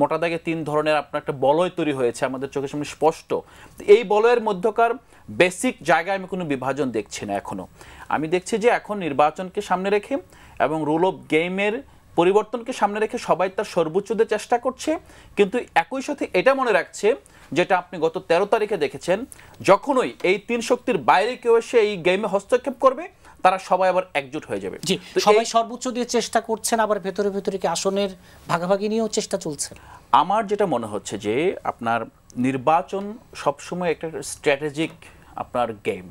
মোটা দাগে তিন ধরনের আপনার একটা বলয় তৈরি হয়েছে আমাদের চোখের সামনে স্পষ্ট। এই বলয়ের মধ্যকার বেসিক জায়গায় আমি কোনো বিভাজন দেখছি না এখনো। আমি দেখছি যে এখন নির্বাচনকে সামনে রেখে এবং রুল অফ গেমের পরিবর্তনকে সামনে রেখে সবাই তার সর্বোচ্চ দিয়ে চেষ্টা করছে, কিন্তু একই সাথে এটা মনে রাখছে যেটা আপনি গত 13 তারিখে দেখেছেন, যখনই এই তিন শক্তির বাইরে কেউ এসে এই গেমে হস্তক্ষেপ করবে, তারা সবাই আবার একজুট হয়ে যাবে। জি, সবাই সর্বোচ্চ দিয়ে চেষ্টা করছেন, আবার ভেতরে ভেতরে কি আসনের ভাগাভাগি নিয়েও চেষ্টা চলছে? আমার যেটা মনে হচ্ছে যে আপনার নির্বাচন সবসময় একটা স্ট্র্যাটেজিক আপনার গেম।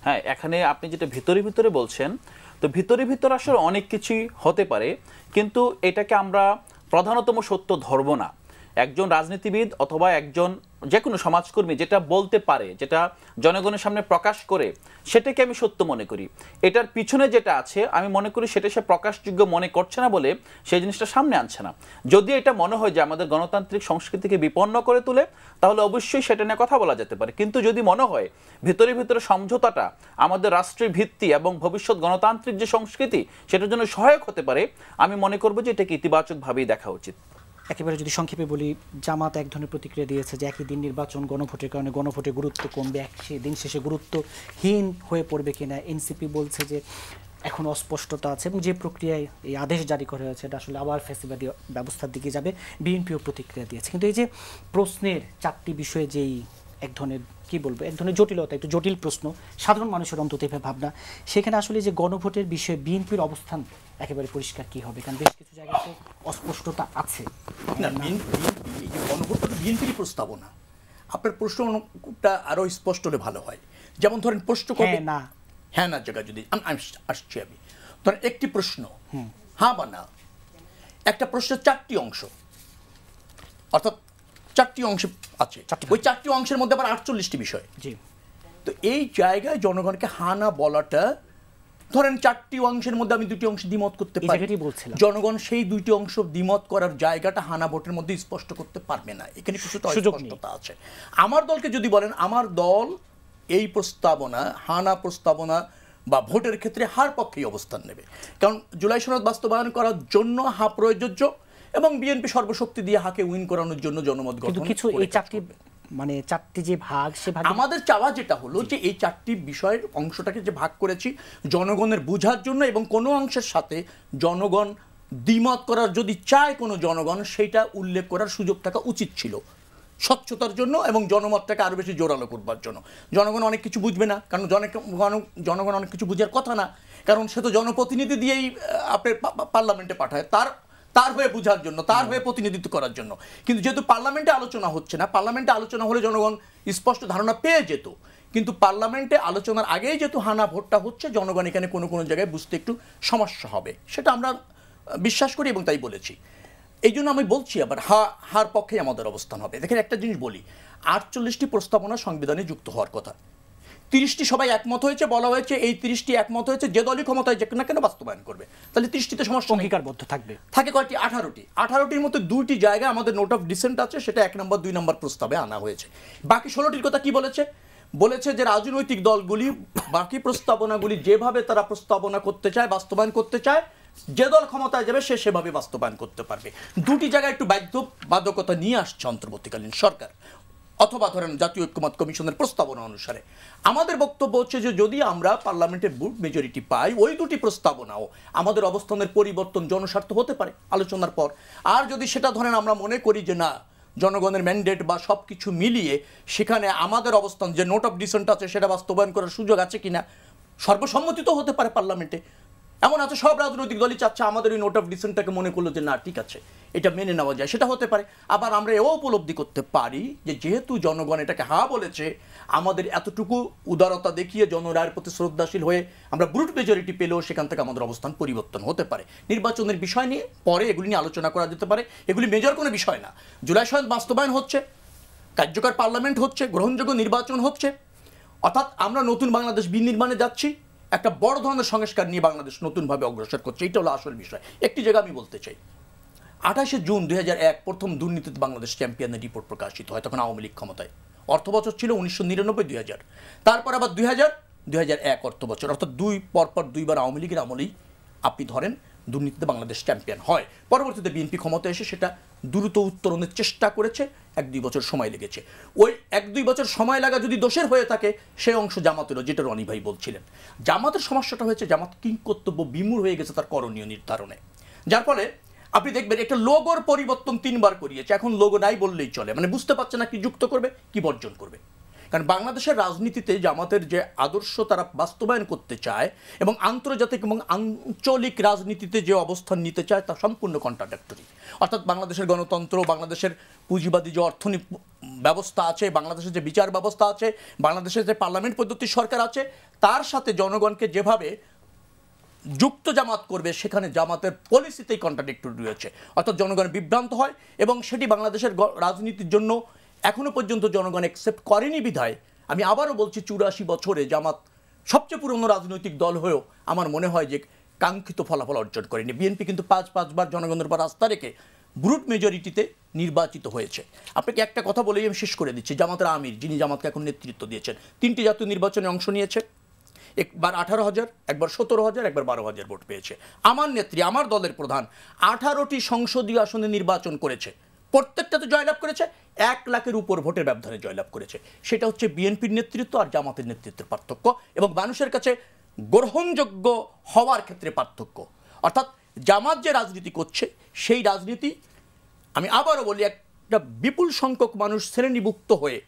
হ্যাঁ, এখানে আপনি যেটা ভিতরে ভিতরে বলছেন, তো ভিতরে ভিতরে আসলে অনেক কিছুই হতে পারে, কিন্তু এটাকে আমরা প্রধানতম সত্য ধরব না। একজন রাজনীতিবিদ অথবা একজন যে কোনো সমাজকর্মী যেটা বলতে পারে, যেটা জনগণের সামনে প্রকাশ করে, সেটাকে আমি সত্য মনে করি। এটার পিছনে যেটা আছে আমি মনে করি সেটা সে প্রকাশযোগ্য মনে করছে না বলে সেই জিনিসটা সামনে আনছে না। যদি এটা মনে হয় যে আমাদের গণতান্ত্রিক সংস্কৃতিকে বিপন্ন করে তোলে, তাহলে অবশ্যই সেটা নিয়ে কথা বলা যেতে পারে। কিন্তু যদি মনে হয় ভিতরে ভিতরে সমঝোতাটা আমাদের রাষ্ট্রের ভিত্তি এবং ভবিষ্যৎ গণতান্ত্রিক যে সংস্কৃতি সেটার জন্য সহায়ক হতে পারে, আমি মনে করবো যে এটাকে ইতিবাচকভাবেই দেখা উচিত। একেবারে যদি সংক্ষেপে বলি, জামাত এক ধরনের প্রতিক্রিয়া দিয়েছে যে একই দিন নির্বাচন, গণভোটের কারণে গণভোটের গুরুত্ব কমবে, দিন শেষে গুরুত্বহীন হয়ে পড়বে কিনা। এনসিপি বলছে যে এখন অস্পষ্টতা আছে এবং যে প্রক্রিয়ায় এই আদেশ জারি করা হয়েছে এটা আসলে আবার ফ্যাসিবাদী ব্যবস্থার দিকে যাবে। বিএনপিও প্রতিক্রিয়া দিয়েছে। কিন্তু এই যে প্রশ্নের 4টি বিষয়ে যেই এক ধরনের কি বলবো, এক ধরনের জটিলতা, একটু জটিল প্রশ্ন, সাধারণ মানুষের অন্তত এভাবে ভাবনা, সেখানে আসলে যে গণভোটের বিষয়ে বিএনপির অবস্থান একেবারে পরিষ্কার কি হবে, কারণ বেশ কিছু জায়গাতে অস্পষ্টতা আছে। না, গণভোট বিএনপির প্রস্তাবনা। আপনার প্রশ্নটা আরো স্পষ্ট হলে ভালো হয়। যেমন ধরেন প্রশ্ন করবে না, হ্যাঁ না জায়গা যদি আসছি আমি, ধরেন একটি প্রশ্ন হ্যাঁ বা না, একটা প্রশ্নের 4টি অংশ, অর্থাৎ 4টি অংশ আছে, ওই 4টি অংশের মধ্যে আবার 48টি বিষয়। তো এই জায়গায় জনগণকে হ্যাঁ না বলাটা, ধরেন 4টি অংশের মধ্যে আমি 2টি অংশ দ্বিমত করতে পারি, জনগণ সেই 2টি অংশ দ্বিমত করার জায়গাটা হানা ভোটের মধ্যে স্পষ্ট করতে পারবে না। এখানে কিছুটা অস্পষ্টতা আছে। আমার দলকে যদি বলেন, আমার দল এই প্রস্তাবনা, হানা প্রস্তাবনা বা ভোটের ক্ষেত্রে হার পক্ষেই অবস্থান নেবে, কারণ জুলাই সনদ বাস্তবায়ন করার জন্য হা প্রযোজ্য এবং বিএনপি সর্বশক্তি দিয়ে হাকে উইন করানোর জন্য জনমত গঠন। কিছু এই 4টি যে ভাগ, সে ভাগ আমাদের চাওয়া যেটা হলো যে এই 4টি বিষয়ের অংশটাকে যে ভাগ করেছি জনগণের বোঝার জন্য, এবং কোনো অংশের সাথে জনগণ দ্বিমত করার যদি চায় কোনো জনগণ, সেইটা উল্লেখ করার সুযোগ থাকা উচিত ছিল স্বচ্ছতার জন্য এবং জনমতটাকে আরো বেশি জোরালো করবার জন্য। জনগণ অনেক কিছু বুঝবে না, কারণ জনগণ অনেক কিছু বুঝার কথা না, কারণ সে তো জনপ্রতিনিধি দিয়েই আপনার পার্লামেন্টে পাঠায় তার হয়ে বোঝার জন্য, তার হয়ে প্রতিনিধিত্ব করার জন্য। কিন্তু যেহেতু পার্লামেন্টে আলোচনা হচ্ছে না, পার্লামেন্টে আলোচনা হলে জনগণ স্পষ্ট ধারণা পেয়ে যেত, কিন্তু পার্লামেন্টে আলোচনার আগেই যেহেতু হানা ভোটটা হচ্ছে, জনগণ এখানে কোনো কোনো জায়গায় বুঝতে একটু সমস্যা হবে, সেটা আমরা বিশ্বাস করি এবং তাই বলেছি। এই জন্য আমি বলছি আবার হার পক্ষেই আমাদের অবস্থান হবে। দেখেন একটা জিনিস বলি, 48টি প্রস্তাবনা সংবিধানে যুক্ত হওয়ার কথা, 30টি সবাই একমত হয়েছে, বলা হয়েছে এই 30টি একমত হয়েছে যে দলই ক্ষমতায় যাক না কেন বাস্তবায়ন করবে, তাহলে 30টিতে সমস্যা অঙ্গীকারবদ্ধ থাকে কয়টি? 18টির মধ্যে 2টি জায়গায় আমাদের নোট অফ ডিসেন্ট আছে, সেটা 1 নম্বর 2 নম্বর প্রস্তাবে আনা হয়েছে। বাকি 16টির কথা কি বলেছে যে রাজনৈতিক দলগুলি বাকি প্রস্তাবনাগুলি যেভাবে তারা প্রস্তাবনা করতে চায়, বাস্তবায়ন করতে চায়, যে দল ক্ষমতায় যাবে সে সেভাবে বাস্তবায়ন করতে পারবে। 2টি জায়গায় একটু বাধ্যবাধকতা নিয়ে আসছে অন্তর্বর্তীকালীন সরকার, অথবা ধরেন জাতীয় ঐক্যমত্য কমিশনের প্রস্তাবনা অনুসারে। আমাদের বক্তব্য হচ্ছে যে যদি আমরা পার্লামেন্টে বুট মেজরিটি পাই, ওই 2টি প্রস্তাবনাও আমাদের অবস্থানের পরিবর্তন জনস্বার্থ হতে পারে আলোচনার পর। আর যদি সেটা ধরেন আমরা মনে করি যে না, জনগণের ম্যান্ডেট বা সব কিছু মিলিয়ে সেখানে আমাদের অবস্থান যে নোট অফ ডিসেন্ট আছে সেটা বাস্তবায়ন করার সুযোগ আছে কিনা, সর্বসম্মতি তো হতে পারে পার্লামেন্টে। এমন আছে সব রাজনৈতিক দলই চাচ্ছে আমাদের ওই নোট অফ ডিসেন্টটাকে মনে করলো যে না ঠিক আছে, এটা মেনে নেওয়া যায়, সেটা হতে পারে। আবার আমরা এও উপলব্ধি করতে পারি যে যেহেতু জনগণ এটাকে হা বলেছে, আমাদের এতটুকু উদারতা দেখিয়ে জনরায়ের প্রতি শ্রদ্ধাশীল হয়ে আমরা ব্রুট মেজরিটি পেলেও সেখান থেকে আমাদের অবস্থান পরিবর্তন হতে পারে। নির্বাচনের বিষয় নিয়ে পরে এগুলি নিয়ে আলোচনা করা যেতে পারে, এগুলি মেজর কোনো বিষয় না। জুলাই সনদ বাস্তবায়ন হচ্ছে, কার্যকর পার্লামেন্ট হচ্ছে, গ্রহণযোগ্য নির্বাচন হচ্ছে, অর্থাৎ আমরা নতুন বাংলাদেশ বিনির্মাণে যাচ্ছি, একটা বড় ধরনের সংস্কার নিয়ে বাংলাদেশ নতুনভাবে অগ্রসর করছে, এটা হলো আসল বিষয়। একটি জায়গা আমি বলতে চাই, 28শে জুন 2001 প্রথম দুর্নীতিতে বাংলাদেশ চ্যাম্পিয়নের রিপোর্ট প্রকাশিত হয়, তখন আওয়ামী লীগ ক্ষমতায়। অর্থ বছর ছিল 1999-2000, তারপর আবার 2000-2001 অর্থ বছর, অর্থাৎ পরপর 2বার আওয়ামী লীগের আমলেই আপনি ধরেন দুর্নীতিতে বাংলাদেশ চ্যাম্পিয়ন হয়। পরবর্তীতে বিএনপি ক্ষমতায় এসে সেটা দ্রুত উত্তরণের চেষ্টা করেছে, 1-2 বছর সময় লেগেছে। ওই 1-2 বছর সময় লাগা যদি দোষের হয়ে থাকে, সেই অংশ জামাতেরও, যেটা রনি ভাই বলছিলেন। জামাতের সমস্যাটা হয়েছে জামাত কিংকর্তব্য বিমূঢ় হয়ে গেছে তার করণীয় নির্ধারণে, যার ফলে আপনি দেখবেন একটা লোগোর পরিবর্তন 3বার করিয়েছে, এখন লোগো নাই বললেই চলে, মানে বুঝতে পারছে না কি যুক্ত করবে কি বর্জন করবে। কারণ বাংলাদেশের রাজনীতিতে জামাতের যে আদর্শ তারা বাস্তবায়ন করতে চায় এবং আন্তর্জাতিক এবং আঞ্চলিক রাজনীতিতে যে অবস্থান নিতে চায় তা সম্পূর্ণ কন্ট্রাডিক্টরি। অর্থাৎ বাংলাদেশের গণতন্ত্র, বাংলাদেশের পুঁজিবাদী যে অর্থনীতি ব্যবস্থা আছে, বাংলাদেশের যে বিচার ব্যবস্থা আছে, বাংলাদেশের যে পার্লামেন্ট পদ্ধতির সরকার আছে, তার সাথে জনগণকে যেভাবে যুক্ত জামাত করবে সেখানে জামাতের পলিসিতেই কন্ট্রাডিক্টরি রয়েছে, অর্থাৎ জনগণ বিভ্রান্ত হয় এবং সেটি বাংলাদেশের রাজনীতির জন্য এখনো পর্যন্ত জনগণ অ্যাকসেপ্ট করেনি বিধায় আমি আবারও বলছি 84 বছরে জামাত সবচেয়ে পুরনো রাজনৈতিক দল হয়েও আমার মনে হয় যে কাঙ্ক্ষিত ফলাফল অর্জন করেনি। বিএনপি কিন্তু পাঁচবার জনগণের উপর আস্থা রেখে ব্রুট মেজরিটিতে নির্বাচিত হয়েছে। আপনাকে একটা কথা বলেই আমি শেষ করে দিচ্ছি, জামাতের আমির যিনি জামাতকে এখন নেতৃত্ব দিয়েছেন 3টি জাতীয় নির্বাচনে অংশ নিয়েছে, একবার 18,000, একবার 17,000, একবার 12,000 ভোট পেয়েছে। আমার নেত্রী, আমার দলের প্রধান 18টি সংসদীয় আসনে নির্বাচন করেছে, প্রত্যেকটাতে জয়লাভ করেছে, 1 লাখের উপর ভোটের ব্যবধানে জয়লাভ করেছে। সেটা হচ্ছে বিএনপির নেতৃত্ব আর জামাতের নেতৃত্বের পার্থক্য এবং মানুষের কাছে গ্রহণযোগ্য হওয়ার ক্ষেত্রে পার্থক্য। অর্থাৎ জামাত যে রাজনীতি করছে সেই রাজনীতি আমি আবারও বলি একটা বিপুল সংখ্যক মানুষ শ্রেণীভুক্ত হয়ে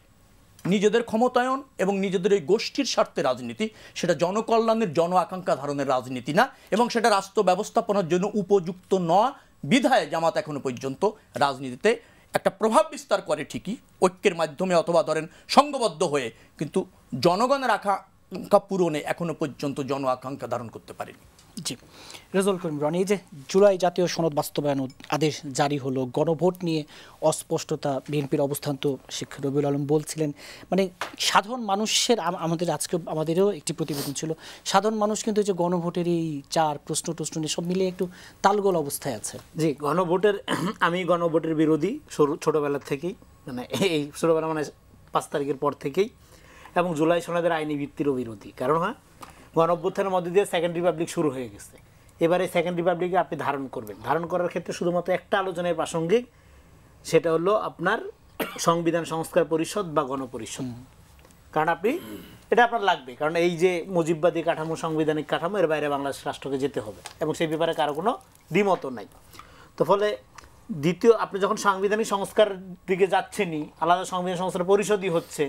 নিজেদের ক্ষমতায়ন এবং নিজেদের এই গোষ্ঠীর স্বার্থে রাজনীতি, সেটা জনকল্যাণের জন আকাঙ্ক্ষা ধারণের রাজনীতি না এবং সেটা রাষ্ট্র ব্যবস্থাপনার জন্য উপযুক্ত নয় বিধায় জামাত এখনো পর্যন্ত রাজনীতিতে একটা প্রভাব বিস্তার করে ঠিকই ঐক্যের মাধ্যমে অথবা ধরেন সংঘবদ্ধ হয়ে, কিন্তু জনগণের আকাঙ্ক্ষা পূরণে এখনো পর্যন্ত জন আকাঙ্ক্ষা ধারণ করতে পারেনি। জি, রেজাউল করিম রনি, এই যে জুলাই জাতীয় সনদ বাস্তবায়ন আদেশ জারি হলো, গণভোট নিয়ে অস্পষ্টতা, বিএনপির অবস্থান তো শেখ রবিউল আলম বলছিলেন, মানে সাধারণ মানুষের আমাদেরও একটি প্রতিবেদন ছিল, সাধারণ মানুষ কিন্তু যে গণভোটের এই প্রশ্ন নিয়ে সব মিলিয়ে একটু তালগোল অবস্থায় আছে। জি, আমি গণভোটের বিরোধী ছোটবেলা থেকেই, মানে এই ছোটবেলা মানে 5 তারিখের পর থেকেই, এবং জুলাই সনদের আইনি ভিত্তিরও বিরোধী। কারণ গণঅভ্যুত্থানের মধ্যে দিয়ে সেকেন্ড রিপাবলিক শুরু হয়ে গেছে, এবারে সেকেন্ড রিপাবলিকে আপনি ধারণ করার ক্ষেত্রে শুধুমাত্র একটা আলোচনায় প্রাসঙ্গিক, সেটা হলো আপনার সংবিধান সংস্কার পরিষদ বা গণপরিষদ। কারণ এটা আপনার লাগবে, কারণ এই যে মুজিববাদী কাঠামো, সাংবিধানিক কাঠামো, এর বাইরে বাংলাদেশ রাষ্ট্রকে যেতে হবে এবং সেই ব্যাপারে কারো কোনো দ্বিমত নাই। তো ফলে দ্বিতীয়, আপনি যখন সাংবিধানিক সংস্কার দিকে যাচ্ছেনই, আলাদা সংবিধান সংস্কার পরিষদই হচ্ছে,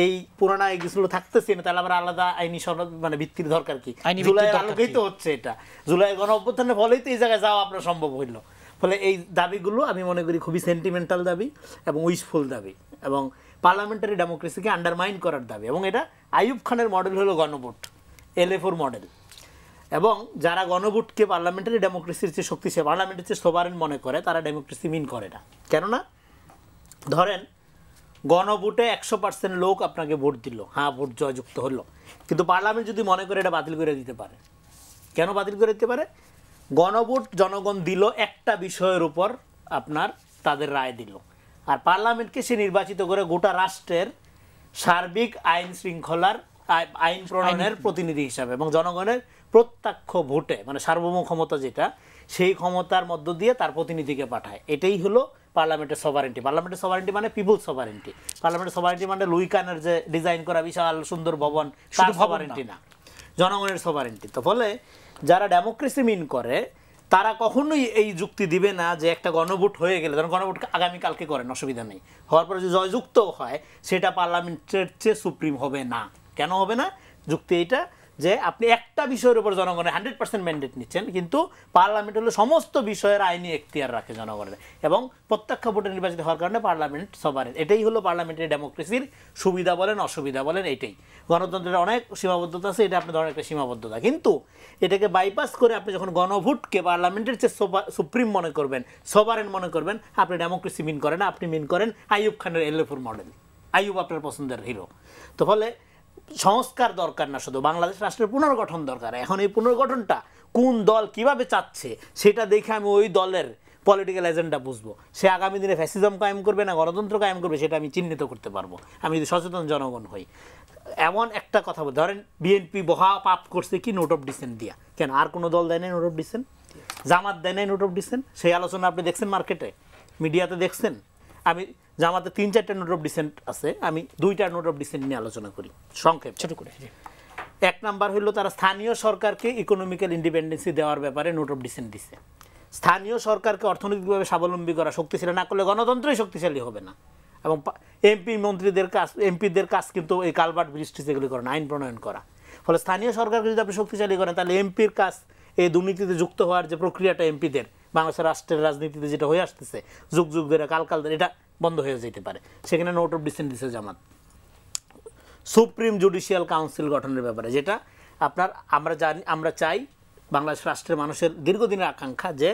এই পুরানা এগুলো থাকতেছে না, তাহলে আবার আলাদা আইনি সনদ মানে ভিত্তির দরকার কি? জুলাইয়ের আলোকেই তো হচ্ছে এটা, জুলাই গণঅভ্যুত্থানের ফলেই তো এই জায়গায় যাওয়া আপনার সম্ভব হইল। ফলে এই দাবিগুলো আমি মনে করি খুবই সেন্টিমেন্টাল দাবি এবং উইশফুল দাবি এবং পার্লামেন্টারি ডেমোক্রেসিকে আন্ডারমাইন করার দাবি। এবং এটা আইয়ুব খানের মডেল হলো গণভোট, LA4 মডেল। এবং যারা গণভোটকে পার্লামেন্টারি ডেমোক্রেসির চেয়ে শক্তিশালী, পার্লামেন্টের চেয়ে সোভারেন মনে করে, তারা ডেমোক্রেসি মিন করে না। কেননা ধরেন গণভোটে 100% লোক আপনাকে ভোট দিল, হ্যাঁ ভোট জয়যুক্ত হলো, কিন্তু পার্লামেন্ট যদি মনে করে এটা বাতিল করে দিতে পারে। কেন বাতিল করে দিতে পারে? গণভোট জনগণ দিল একটা বিষয়ের উপর, আপনার তাদের রায় দিল, আর পার্লামেন্টকে সে নির্বাচিত করে গোটা রাষ্ট্রের সার্বিক আইন শৃঙ্খলার, আইন প্রণয়নের প্রতিনিধি হিসাবে এবং জনগণের প্রত্যক্ষ ভোটে, মানে সার্বভৌম ক্ষমতা যেটা, সেই ক্ষমতার মধ্য দিয়ে তার প্রতিনিধিকে পাঠায়। এটাই হলো পার্লামেন্টের সভারেন্টি। পার্লামেন্টের সভারেন্টি মানে পিপুল সভারেন্টি। পার্লামেন্টের সভারেন্টি মানে লুই কানের যে ডিজাইন করা বিশাল সুন্দর ভবন, তার সভারেন্টি না, জনগণের সভারেন্টি। তো ফলে যারা ডেমোক্রেসি মিন করে তারা কখনোই এই যুক্তি দিবে না যে একটা গণভোট হয়ে গেলে, ধরুন গণভোট আগামীকালকে করেন, অসুবিধা নেই, হওয়ার পরে যদি জয়যুক্ত হয় সেটা পার্লামেন্টের চেয়ে সুপ্রিম হবে না। কেন হবে না? যুক্তি এইটা যে আপনি একটা বিষয়ের উপর জনগণের 100% ম্যান্ডেট নিচ্ছেন, কিন্তু পার্লামেন্ট হলো সমস্ত বিষয়ের আইনি এখতিয়ার রাখে জনগণের, এবং প্রত্যক্ষ ভোটে নির্বাচিত হওয়ার কারণে পার্লামেন্ট সবার। এটাই হলো পার্লামেন্টারি ডেমোক্রেসির সুবিধা বলেন অসুবিধা বলেন, এইটাই। গণতন্ত্রের অনেক সীমাবদ্ধতা আছে, এটা আপনি ধরেন একটা সীমাবদ্ধতা, কিন্তু এটাকে বাইপাস করে আপনি যখন গণভোটকে পার্লামেন্টের চেয়ে সুপ্রিম মনে করবেন, সভারেন মনে করবেন, আপনি ডেমোক্রেসি মিন করেন না, আপনি মিন করেন আইয়ুব খানের LA4 মডেল। আইয়ুব আপনার পছন্দের হিরো। তো ফলে সংস্কার দরকার না, শুধু বাংলাদেশ রাষ্ট্রের পুনর্গঠন দরকার। এখন এই পুনর্গঠনটা কোন দল কিভাবে চাচ্ছে সেটা দেখে আমি ওই দলের পলিটিক্যাল এজেন্ডা বুঝবো। সে আগামী দিনে ফ্যাসিজম কায়েম করবে না গণতন্ত্র কায়েম করবে, সেটা আমি চিহ্নিত করতে পারবো আমি যদি সচেতন জনগণ হই। এমন একটা কথা বল, ধরেন বিএনপি বহা পাপ করছে কি নোট অফ ডিসেন্ট দিয়া, কেন আর কোনো দল দেয় নাই নোট অফ ডিসেন্ট? জামাত দেয় নাই নোট অফ ডিসেন্ট? সেই আলোচনা আপনি দেখছেন মার্কেটে, মিডিয়াতে দেখছেন? আমি জামাতে 3-4টা নোট অফ ডিসেন্ট আছে, আমি 2টা নোট অফ ডিসেন্ট নিয়ে আলোচনা করি সংক্ষেপ ছোট করে। 1 নাম্বার হলো তারা স্থানীয় সরকারকে ইকোনমিক্যাল ইন্ডিপেন্ডেন্সি দেওয়ার ব্যাপারে নোট অফ ডিসেন্ট দিচ্ছে। স্থানীয় সরকারকে অর্থনৈতিকভাবে স্বাবলম্বী করা, শক্তিশালী না করলে গণতন্ত্রই শক্তিশালী হবে না। এবং এমপিদের কাজ কিন্তু এই কালভার্ট ব্রিজ এগুলি করেন, আইন প্রণয়ন করা। ফলে স্থানীয় সরকারকে যদি আপনি শক্তিশালী করেন, তাহলে এমপির কাজ এই দুর্নীতিতে যুক্ত হওয়ার যে প্রক্রিয়াটা এমপিদের বাংলাদেশের রাষ্ট্রের রাজনীতিতে যেটা হয়ে আসতেছে যুগ যুগ ধরে, কাল ধরে, এটা বন্ধ হয়ে যেতে পারে। সেখানে নোট অফ ডিসেন্ট দিচ্ছে জামাত। সুপ্রিম জুডিশিয়াল কাউন্সিল গঠনের ব্যাপারে, যেটা আপনার আমরা চাই বাংলাদেশ রাষ্ট্রের মানুষের দীর্ঘদিনের আকাঙ্ক্ষা যে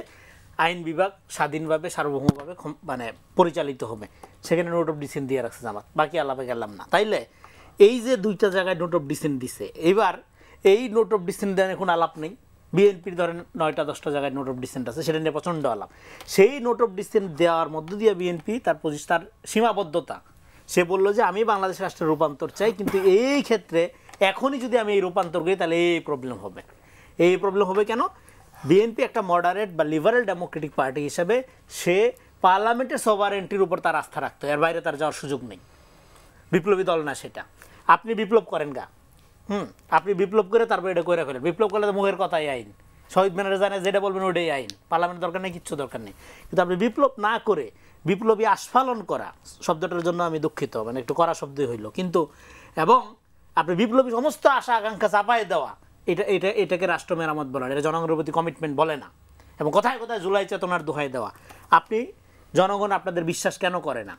আইন বিভাগ স্বাধীনভাবে সার্বভৌমভাবে মানে পরিচালিত হবে, সেখানে নোট অফ ডিসেন্ট দিয়ে রাখছে জামাত, বাকি আলাপে গেলাম না। তাইলে এই যে দুইটা জায়গায় নোট অফ ডিসেন্ট দিছে, এবার এই নোট অফ ডিসেন্ট দেওয়ার কোনো আলাপ নেই। বিএনপির ধরেন 9টা-10টা জায়গায় নোট অফ ডিসেন্ট আছে, সেটা নিয়ে প্রচণ্ড আলাপ। সেই নোট অফ ডিসেন্ট দেওয়ার মধ্য দিয়ে বিএনপি তার সীমাবদ্ধতা, সে বলল যে আমি বাংলাদেশ রাষ্ট্রের রূপান্তর চাই, কিন্তু এই ক্ষেত্রে এখনই যদি আমি এই রূপান্তর করি তাহলে এই প্রবলেম হবে। এই প্রবলেম হবে কেন? বিএনপি একটা মডারেট বা লিবারেল ডেমোক্রেটিক পার্টি হিসেবে সে পার্লামেন্টের সভারেন্টির উপর তার আস্থা রাখতো, এর বাইরে তার যাওয়ার সুযোগ নেই। বিপ্লবী দল না সেটা। আপনি বিপ্লব করেন গা, আপনি বিপ্লব করে তারপর এটা করে ফেলেন। বিপ্লব করলে তো মুখের কথাই আইন, শহীদ মিনারে জানে যেটা বলবেন ওটাই আইন, পার্লামেন্ট দরকার নেই, কিচ্ছু দরকার নেই। কিন্তু আপনি বিপ্লব না করে বিপ্লবী আস্ফালন করা, শব্দটার জন্য আমি দুঃখিত, মানে একটু কড়া শব্দই হইল, কিন্তু এবং আপনি বিপ্লবী সমস্ত আশা আকাঙ্ক্ষা চাপায় দেওয়া, এটাকে রাষ্ট্র মেরামত বলে না, এটা জনগণের প্রতি কমিটমেন্ট বলে না। এবং কোথায় কোথায় জুলাই চেতনার দোহাই দেওয়া। আপনি জনগণ আপনাদের বিশ্বাস কেন করে না?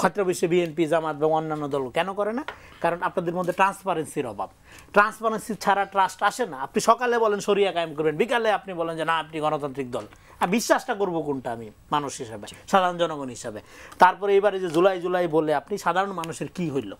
ক্ষেত্রবিশেষে বিএনপি, জামাত এবং অন্যান্য দল কেন করে না? কারণ আপনাদের মধ্যে ট্রান্সপারেন্সির অভাব। ট্রান্সপারেন্সি ছাড়া ট্রাস্ট আসে না। আপনি সকালে বলেন শরিয়া কায়েম করবেন, বিকালে আপনি বলেন যে না আপনি গণতান্ত্রিক দল। আর বিশ্বাসটা করবো কোনটা আমি মানুষ হিসাবে, সাধারণ জনগণ হিসাবে? তারপরে এবারে যে জুলাই বলে আপনি সাধারণ মানুষের কি হইল?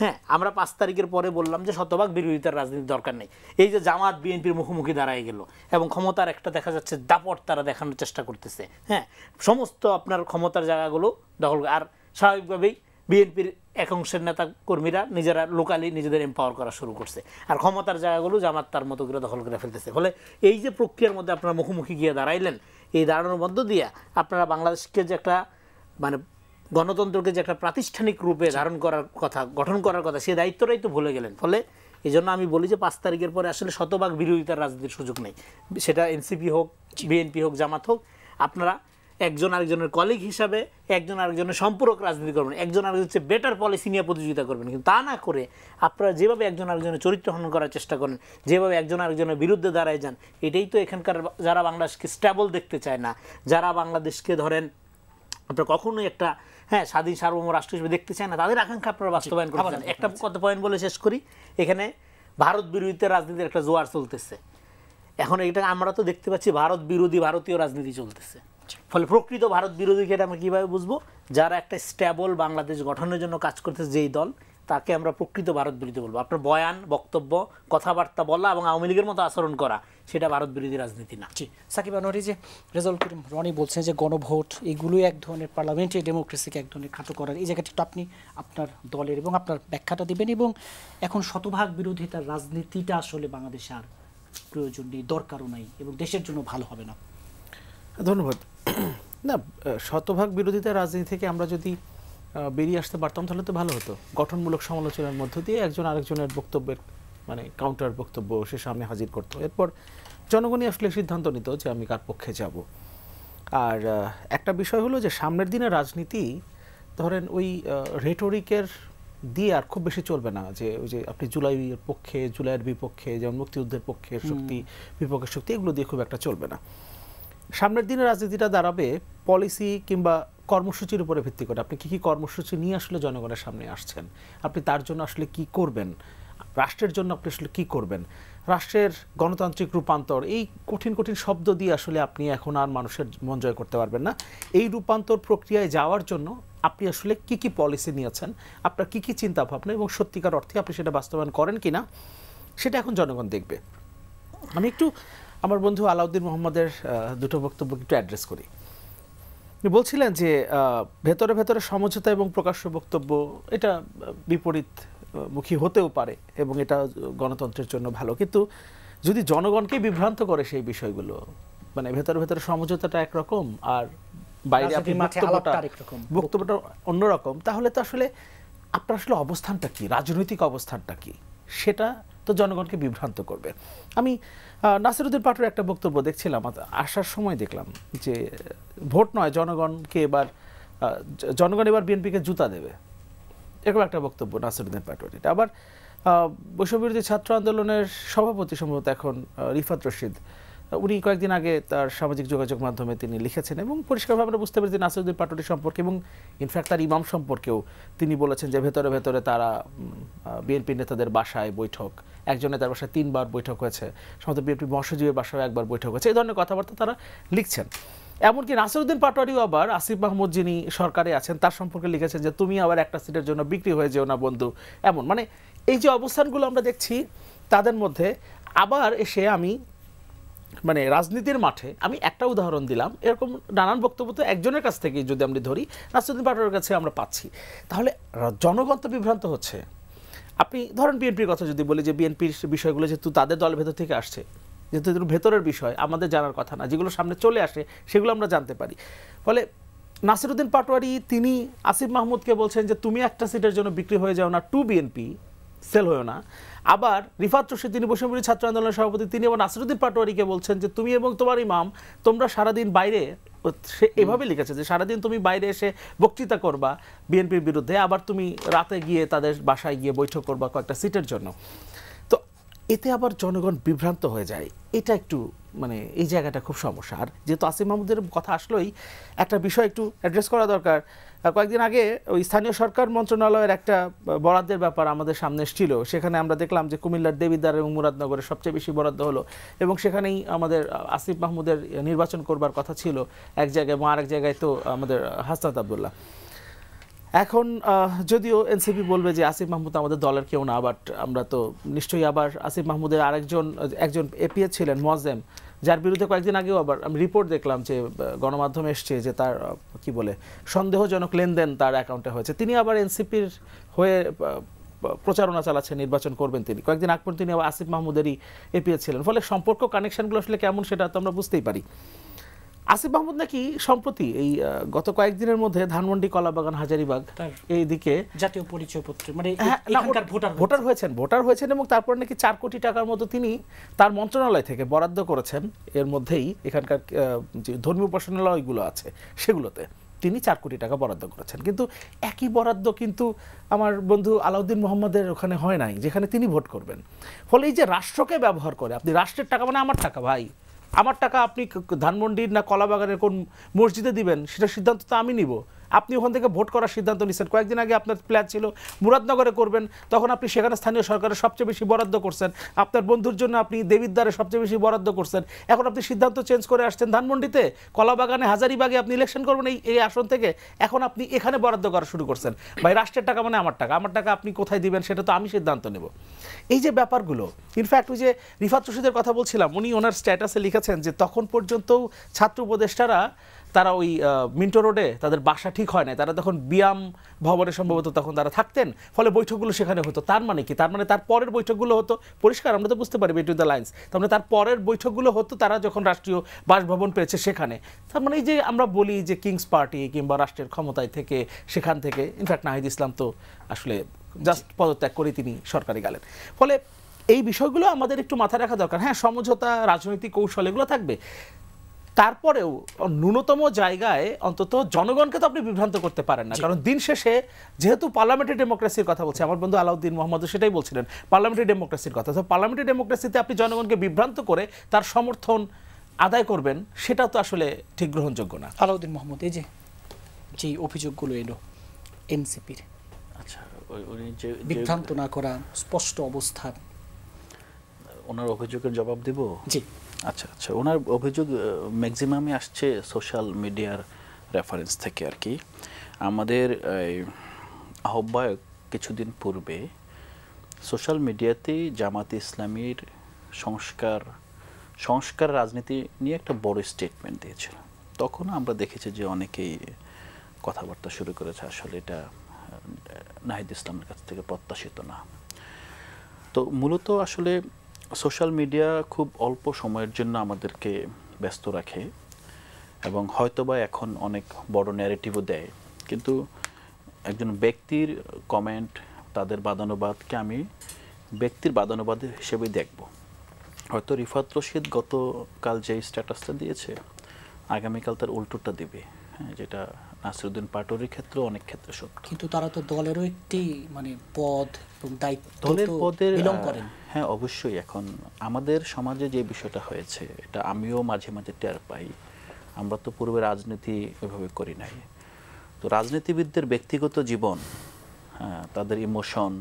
হ্যাঁ, আমরা 5 তারিখের পরে বললাম যে শতভাগ বিরোধিতার রাজনীতি দরকার নেই। এই যে জামাত বিএনপির মুখোমুখি দাঁড়ায় গেল এবং ক্ষমতার একটা দেখা যাচ্ছে দাপট তারা দেখানোর চেষ্টা করতেছে। হ্যাঁ, সমস্ত আপনার ক্ষমতার জায়গাগুলো দখল, আর স্বাভাবিকভাবেই বিএনপির এক অংশের নেতা কর্মীরা নিজেরা লোকালি নিজেদের এম্পাওয়ার করা শুরু করছে, আর ক্ষমতার জায়গাগুলো জামাত তার মতো করে দখল করে ফেলতেছে। ফলে এই যে প্রক্রিয়ার মধ্যে আপনারা মুখোমুখি গিয়ে দাঁড়াইলেন, এই দাঁড়ানোর মধ্য দিয়ে আপনারা বাংলাদেশকে যে একটা মানে গণতন্ত্রকে যে একটা প্রাতিষ্ঠানিক রূপে ধারণ করার কথা, গঠন করার কথা, সেই দায়িত্বটাই তো ভুলে গেলেন। ফলে এই জন্য আমি বলি যে 5 তারিখের পরে আসলে শতভাগ বিরোধিতার রাজনীতির সুযোগ নেই। সেটা এনসিপি হোক, বিএনপি হোক, জামাত হোক, আপনারা একজন আরেকজনের কলিগ হিসাবে একজন আরেকজনের সম্পূরক রাজনীতি করবেন, একজন আরেকজনের চেয়ে বেটার পলিসি নিয়ে প্রতিযোগিতা করবেন। কিন্তু তা না করে আপনারা যেভাবে একজন আরেকজনের চরিত্র হনন করার চেষ্টা করেন, যেভাবে একজন আরেকজনের বিরুদ্ধে দাঁড়ায় যান, এটাই তো এখানকার যারা বাংলাদেশকে স্টেবল দেখতে চায় না, যারা বাংলাদেশকে ধরেন আপনারা কখনোই একটা স্বাধীন সার্বভৌম রাষ্ট্র হিসেবে দেখতে চায় না, তাদের আকাঙ্ক্ষা আপনারা বাস্তবায়ন করছেন। একটা কত পয়েন্ট বলে শেষ করি, এখানে ভারত বিরোধিতার রাজনীতির একটা জোয়ার চলতেছে। এখন এটা আমরা তো দেখতে পাচ্ছি ভারত বিরোধী ভারতীয় রাজনীতি চলতেছে। ফলে প্রকৃত ভারত বিরোধীকে আমরা কীভাবে বুঝবো? যারা একটা স্টেবল বাংলাদেশ গঠনের জন্য কাজ করতেছে যেই দল, তাকে আমরা প্রকৃত ভারত বিরোধী বলবো। আপনার বয়ান, বক্তব্য, কথাবার্তা বলা এবং আওয়ামী লীগের মতো আচরণ করা, সেটা ভারত বিরোধী রাজনীতি না। জি, সাকিব আনোয়ারি, যে রেজাউল করিম রনি বলছেন যে গণভোট এগুলোই এক ধরনের পার্লামেন্টারি ডেমোক্রেসিকে এক ধরনের খাটো করার, এই জায়গাটি একটু আপনি আপনার দলের এবং আপনার ব্যাখ্যাটা দিবেন। এবং এখন শতভাগ বিরোধিতার রাজনীতিটা আসলে বাংলাদেশে আর প্রয়োজন নেই, দরকারও নাই এবং দেশের জন্য ভালো হবে না। ধন্যবাদ। না, শতভাগ বিরোধিতার রাজনীতি থেকে আমরা যদি বেরিয়ে আসতে পারতাম তাহলে তো ভালো হতো। গঠনমূলক সমালোচনার মধ্য দিয়ে একজন আরেকজনের বক্তব্যের মানে কাউন্টার বক্তব্য সে সামনে হাজির করতো, এরপর জনগণই আসলে সিদ্ধান্ত নিত যে আমি কার পক্ষে যাব। আর একটা বিষয় হলো যে সামনের দিনের রাজনীতি ধরেন ওই রেটরিকের দিয়ে আর খুব বেশি চলবে না, যে ওই যে আপনি জুলাইয়ের পক্ষে, জুলাইয়ের বিপক্ষে, যেমন মুক্তিযুদ্ধের পক্ষে শক্তি, বিপক্ষের শক্তি, এগুলো দিয়ে খুব একটা চলবে না। সামনের দিনের রাজনীতিটা দাঁড়াবে পলিসি কিংবা কর্মসূচির উপরে ভিত্তি করে। আপনি কী কর্মসূচি নিয়ে আসলে জনগণের সামনে আসছেন, আপনি তার জন্য আসলে কি করবেন, রাষ্ট্রের জন্য আপনি আসলে কি করবেন, রাষ্ট্রের গণতান্ত্রিক রূপান্তর, এই কঠিন কঠিন শব্দ দিয়ে আসলে আপনি এখন আর মানুষের মন জয় করতে পারবেন না। এই রূপান্তর প্রক্রিয়ায় যাওয়ার জন্য আপনি আসলে কি পলিসি নিয়েছেন, আপনার কি চিন্তা ভাবনা এবং সত্যিকার অর্থে আপনি সেটা বাস্তবায়ন করেন কিনা, সেটা এখন জনগণ দেখবে। আমি একটু আমার বন্ধু আলাউদ্দিন মোহাম্মদের দুটো বক্তব্য একটু অ্যাড্রেস করি। বলছিলেন যে ভেতরে ভেতরে সমঝোতা এবং প্রকাশ্য বক্তব্য এটা বিপরীতমুখী হতেও পারে এবং এটা গণতন্ত্রের জন্য ভালো, কিন্তু যদি জনগণকে বিভ্রান্ত করে সেই বিষয়গুলো, মানে ভেতরে ভেতরে সমঝোতাটা একরকম আর বাইরে আপনি বক্তব্যটা অন্যরকম, তাহলে তো আসলে আপনার আসলে অবস্থানটা কি, রাজনৈতিক অবস্থানটা কি, সেটা তো জনগণকে বিভ্রান্ত করবে। আমি নাসিরউদ্দিন পাটোয়ারির একটা বক্তব্য দেখছিলাম, আসার সময় দেখলাম যে ভোট নয়, জনগণ এবার বিএনপিকে জুতা দেবে, এরকম একটা বক্তব্য নাসিরউদ্দিন পাটোয়ারির। আবার বৈষম্যবিরোধী ছাত্র আন্দোলনের সভাপতি সম্ভবত এখন রিফাত রশিদ, উনি কয়েকদিন আগে তার সামাজিক যোগাযোগ মাধ্যমে তিনি লিখেছেন এবং পরিষ্কারভাবে আমরা বুঝতে পারি যে নাসিরউদ্দিন পাটোয়ারি সম্পর্কে এবং ইনফ্যাক্ট তার ইমাম সম্পর্কেও তিনি বলেছেন যে ভেতরে ভেতরে তারা বিএনপি নেতাদের বাসায় বৈঠক, একজন নেতার বাসায় 3 বার বৈঠক হয়েছে, সম্ভবত বিএনপি মহাসচিবের বাসায় 1 বার বৈঠক হয়েছে, এই ধরনের কথাবার্তা তারা লিখছেন। এমনকি নাসিরউদ্দিন পাটোয়ারিও আবার আসিফ মাহমুদ যিনি সরকারে আছেন তার সম্পর্কে লিখেছেন যে তুমি আবার একটা সিটের জন্য বিক্রি হয়ে যেও না বন্ধু, এমন মানে এই যে অবস্থানগুলো আমরা দেখছি তাদের মধ্যে। আবার এসে আমি মানে রাজনীতির মাঠে আমি একটা উদাহরণ দিলাম, এরকম নানান বক্তব্য তো একজনের কাছ থেকেই যদি আমরা ধরি নাসিরউদ্দিন পাটোয়ারির কাছে আমরা পাচ্ছি, তাহলে জনগণ তো বিভ্রান্ত হচ্ছে। আপনি ধরেন বিএনপির কথা যদি বলি যে বিএনপির বিষয়গুলো যেহেতু তাদের দলের ভেতর থেকে আসছে, যেহেতু ভেতরের বিষয় আমাদের জানার কথা না, যেগুলো সামনে চলে আসে সেগুলো আমরা জানতে পারি। ফলে নাসিরউদ্দিন পাটোয়ারি তিনি আসিফ মাহমুদকে বলছেন যে তুমি একটা সিটের জন্য বিক্রি হয়ে যাও না, টু বিএনপি সেল হয়েও না। আবার রিফাত রশিদ তিনি বৈষম্যবিরোধী ছাত্র আন্দোলনের সভাপতি, তিনি আবার নাসিরউদ্দিন পাটোয়ারিকে বলছেন যে তুমি এবং তোমার ইমাম তোমরা সারাদিন বাইরে, সে এভাবে লিখেছে যে সারাদিন তুমি বাইরে এসে বক্তৃতা করবা বিএনপির বিরুদ্ধে, আবার তুমি রাতে গিয়ে তাদের বাসায় গিয়ে বৈঠক করবা কয়েকটা সিটের জন্য। তো এতে আবার জনগণ বিভ্রান্ত হয়ে যায়, এটা একটু মানে এই জায়গাটা খুব সমস্যা। আর যেহেতু আসিফ মাহমুদের কথা আসলোই একটা বিষয় একটু অ্যাড্রেস করা দরকার। কয়েকদিন আগে ওই স্থানীয় সরকার মন্ত্রণালয়ের একটা বরাদ্দের ব্যাপার আমাদের সামনে এসেছিল, সেখানে আমরা দেখলাম যে কুমিল্লার দেবিদ্বার এবং মুরাদনগরে সবচেয়ে বেশি বরাদ্দ হলো এবং সেখানেই আমাদের আসিফ মাহমুদের নির্বাচন করবার কথা ছিল এক জায়গায় এবং আরেক জায়গায় তো আমাদের হাসনাত আবদুল্লাহ। এখন যদিও এনসিপি বলবে যে আসিফ মাহমুদ আমাদের দলের কেউ না, বাট আমরা তো নিশ্চয়ই আবার আসিফ মাহমুদের একজন এপিএ ছিলেন মোয়াজ্জেম, যার বিরুদ্ধে কয়েকদিন আগেও আবার আমি রিপোর্ট দেখলাম যে গণমাধ্যমে এসছে যে তার কি বলে সন্দেহজনক লেনদেন তার অ্যাকাউন্টে হয়েছে, তিনি আবার এনসিপির হয়ে প্রচারণা চালাচ্ছেন, নির্বাচন করবেন তিনি। কয়েকদিন আগ পর্যন্ত তিনি আবার আসিফ মাহমুদেরই এপিএ ছিলেন। ফলে সম্পর্ক কানেকশনগুলো আসলে কেমন সেটা তো আমরা বুঝতেই পারি। আসিফ মাহমুদ নাকি সম্প্রতি এই গত কয়েকদিনের মধ্যে ধানমন্ডি, কলাবাগান, হাজারীবাগ এই দিকে জাতীয় পরিচয়পত্র মানে ভোটার হয়েছেন এবং তারপর নাকি 4 কোটি টাকার মতো তিনি তার মন্ত্রণালয় থেকে বরাদ্দ করেছেন। এর মধ্যেই এখানকার যে ধর্মীয় উপাসনালয়গুলো আছে সেগুলোতে তিনি 4 কোটি টাকা বরাদ্দ করেছেন। কিন্তু একই বরাদ্দ কিন্তু আমার বন্ধু আলাউদ্দিন মোহাম্মদের ওখানে হয় নাই, যেখানে তিনি ভোট করবেন। ফলে এই যে রাষ্ট্রকে ব্যবহার করে, আপনি রাষ্ট্রের টাকা মানে আমার টাকা ভাই, আমার টাকা আপনি ধানমন্ডির না কলাবাগানের কোন মসজিদে দিবেন সেটা সিদ্ধান্ত তো আমি নিব, আপনি ওখান থেকে ভোট করার সিদ্ধান্ত নিচ্ছেন। কয়েকদিন আগে আপনার প্ল্যান ছিল মুরাদনগরে করবেন, তখন আপনি সেখানে স্থানীয় সরকারের সবচেয়ে বেশি বরাদ্দ করছেন, আপনার বন্ধুর জন্য আপনি দেবিদ্বারে সবচেয়ে বেশি বরাদ্দ করছেন। এখন আপনি সিদ্ধান্ত চেঞ্জ করে আসছেন ধানমন্ডিতে, কলাবাগানে, হাজারীবাগে আপনি ইলেকশন করবেন এই আসন থেকে, এখন আপনি এখানে বরাদ্দ করা শুরু করছেন। ভাই রাষ্ট্রের টাকা মানে আমার টাকা, আমার টাকা আপনি কোথায় দিবেন সেটা তো আমি সিদ্ধান্ত নেব। এই যে ব্যাপারগুলো, ইনফ্যাক্ট ওই যে রিফাত রশিদের কথা বলছিলাম, উনি ওনার স্ট্যাটাসে লিখেছেন যে তখন পর্যন্ত ছাত্র উপদেষ্টারা তারা ওই মিন্টো রোডে তাদের বাসা ঠিক হয় না, তারা তখন ব্যায়াম ভবনে সম্ভবত তখন তারা থাকতেন, ফলে বৈঠকগুলো সেখানে হতো। তার মানে কি? তার মানে তার পরের বৈঠকগুলো হতো, পরিষ্কার আমরা তো বুঝতে পারি বিটুইন দ্য লাইন্স, তার মানে তার পরের বৈঠকগুলো হতো তারা যখন রাষ্ট্রীয় বাসভবন পেয়েছে সেখানে। তার মানে এই যে আমরা বলি যে কিংস পার্টি কিংবা রাষ্ট্রের ক্ষমতায় থেকে সেখান থেকে, ইনফ্যাক্ট নাহিদ ইসলাম তো আসলে জাস্ট পদত্যাগ করে তিনি সরকারে গেলেন। ফলে এই বিষয়গুলো আমাদের একটু মাথায় রাখা দরকার। হ্যাঁ, সমঝোতা, রাজনৈতিক কৌশল এগুলো থাকবে, তারপরেও ন্যূনতম জায়গায় অন্তত জনগণকে তো আপনি বিভ্রান্ত করতে পারেন না। কারণ দিন শেষে যেহেতু পার্লামেন্টারি ডেমোক্রেসির কথা বলছে, আমার বন্ধু আলাউদ্দিন মোহাম্মদ সেটাই বলছিলেন পার্লামেন্টারি ডেমোক্রেসির কথা, তো পার্লামেন্টারি ডেমোক্রেসিতে আপনি জনগণকে বিভ্রান্ত করে তার সমর্থন আদায় করবেন, সেটা তো আসলে ঠিক গ্রহণযোগ্য না। আলাউদ্দিন মোহাম্মদ এই যে অভিযোগগুলো এলো এনসিপির, আচ্ছা উনি যে বিভ্রান্ত না করা, স্পষ্ট অবস্থান, ওনার অভিযোগের জবাব দিব? জি। আচ্ছা আচ্ছা, ওনার অভিযোগ ম্যাক্সিমামই আসছে সোশ্যাল মিডিয়ার রেফারেন্স থেকে আর কি। আমাদের আহ্বায়ক কিছুদিন পূর্বে সোশ্যাল মিডিয়াতেই জামাতে ইসলামীর সংস্কার রাজনীতি নিয়ে একটা বড় স্টেটমেন্ট দিয়েছিল। তখন আমরা দেখেছি যে অনেকেই কথাবার্তা শুরু করেছে আসলে এটা নাহিদ ইসলামের কাছ থেকে প্রত্যাশিত না। তো মূলত আসলে সোশ্যাল মিডিয়া খুব অল্প সময়ের জন্য আমাদেরকে ব্যস্ত রাখে এবং হয়তোবা এখন অনেক বড় ন্যারেটিভও দেয়, কিন্তু একজন ব্যক্তির কমেন্ট, তাদের বাদানুবাদকে আমি ব্যক্তির বাদানুবাদ হিসেবেই দেখব। হয়তো রিফাত রশিদ গতকাল যে স্ট্যাটাসটা দিয়েছে, আগামীকাল তার উল্টোটা দিবে, হ্যাঁ, যেটা নাসিরউদ্দিন পাটোয়ারির ক্ষেত্রেও অনেক ক্ষেত্রে সত্য। কিন্তু তারা তো দলেরও একটি মানে পদ এবং দায়িত্ব দলের পদের বিলং করেন। হ্যাঁ অবশ্যই। এখন আমাদের সমাজে যে বিষয়টা হয়েছে এটা আমিও মাঝে মাঝে টের পাই। আমরা তো পূর্বে রাজনীতি ওইভাবে করি নাই। তো রাজনীতিবিদদের ব্যক্তিগত জীবন, তাদের ইমোশন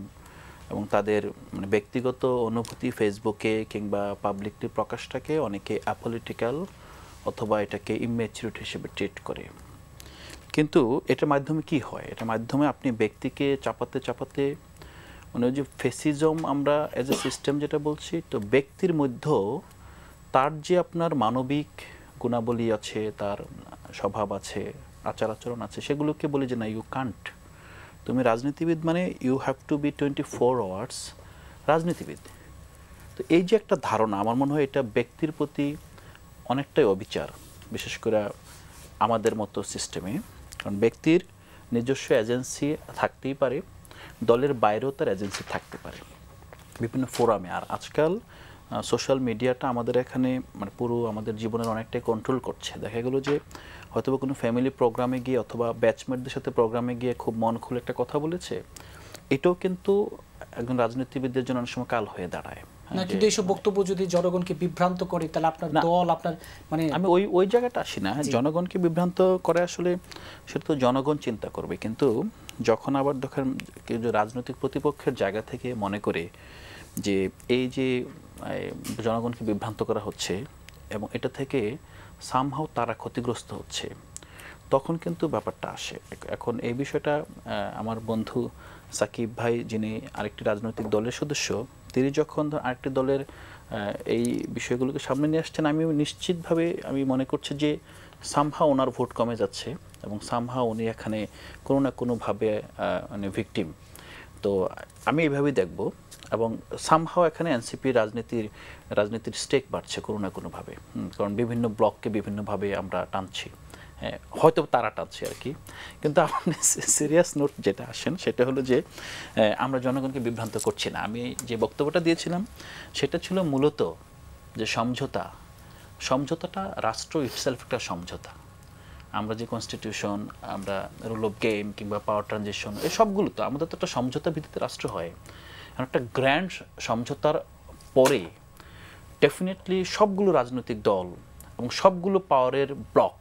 এবং তাদের মানে ব্যক্তিগত অনুভূতি ফেসবুকে কিংবা পাবলিকলি প্রকাশটাকে অনেকে অ্যাপলিটিক্যাল অথবা এটাকে ইম্যাচুরিটি হিসেবে ট্রিট করে। কিন্তু এটার মাধ্যমে কি হয়? এটার মাধ্যমে আপনি ব্যক্তিকে চাপাতে চাপাতে মানে ওই যে ফেসিজম আমরা এজ এ সিস্টেম যেটা বলছি, তো ব্যক্তির মধ্যেও তার যে আপনার মানবিক গুণাবলী আছে, তার স্বভাব আছে, আচার আচরণ আছে, সেগুলোকে বলি যে না ইউ কান্ট, তুমি রাজনীতিবিদ মানে you have to be 24 hours রাজনীতিবিদ। তো এই যে একটা ধারণা, আমার মনে হয় এটা ব্যক্তির প্রতি অনেকটাই অবিচার, বিশেষ করে আমাদের মতো সিস্টেমে। কারণ ব্যক্তির নিজস্ব এজেন্সি থাকতেই পারে, দলের বাইরেও তার এজেন্সি থাকতে পারে বিভিন্ন ফোরামে। আর আজকাল সোশ্যাল মিডিয়াটা আমাদের এখানে মানে পুরো আমাদের জীবনের অনেকটাই কন্ট্রোল করছে। দেখা গেলো যে হয়তো কোনো ফ্যামিলি প্রোগ্রামে গিয়ে অথবা ব্যাচমেটদের সাথে প্রোগ্রামে গিয়ে খুব মন খুলে একটা কথা বলেছে, এটাও কিন্তু একজন রাজনীতিবিদদের জন্য অনেক সময় কাল হয়ে দাঁড়ায়। না, কিন্তু এইসব বক্তব্য যদি জনগণকে বিভ্রান্ত করে তাহলে আপনার দল আপনার মানে আমি ওই জায়গাটা আসি না। জনগণকে বিভ্রান্ত করে আসলে সেটা তো জনগণ চিন্তা করবে। কিন্তু যখন আবার দেখেন রাজনৈতিক প্রতিপক্ষের জায়গা থেকে মনে করে যে এই যে জনগণকে বিভ্রান্ত করা হচ্ছে এবং এটা থেকে সামহাও তারা ক্ষতিগ্রস্ত হচ্ছে, তখন কিন্তু ব্যাপারটা আসে। এখন এই বিষয়টা আমার বন্ধু সাকিব ভাই, যিনি আরেকটি রাজনৈতিক দলের সদস্য, তিনি যখন আরেকটি দলের এই বিষয়গুলোকে সামনে নিয়ে আসছেন, আমি নিশ্চিতভাবে আমি মনে করছি যে সামহাও ওনার ভোট কমে যাচ্ছে এবং সামহাও উনি এখানে কোনো না কোনোভাবে মানে ভিকটিম। তো আমি এইভাবেই দেখব এবং সামহাও এখানে এনসিপি রাজনীতির স্টেক বাড়ছে কোনো না কোনোভাবে। কারণ বিভিন্ন ব্লককে বিভিন্নভাবে আমরা টানছি, হয়তো তারা টানছে আর কি। কিন্তু আপনি সিরিয়াস নোট যেটা আসেন সেটা হলো যে আমরা জনগণকে বিভ্রান্ত করছি না। আমি যে বক্তব্যটা দিয়েছিলাম সেটা ছিল মূলত যে সমঝোতাটা রাষ্ট্র ইটসেলফ একটা সমঝোতা। আমরা যে কনস্টিটিউশন, আমরা রুল অফ গেম কিংবা পাওয়ার ট্রানজিশন, এই সবগুলো তো আমাদের তো একটা সমঝোতা ভিত্তিতে রাষ্ট্র হয়। একটা গ্র্যান্ড সমঝোতার পরে ডেফিনেটলি সবগুলো রাজনৈতিক দল এবং সবগুলো পাওয়ারের ব্লক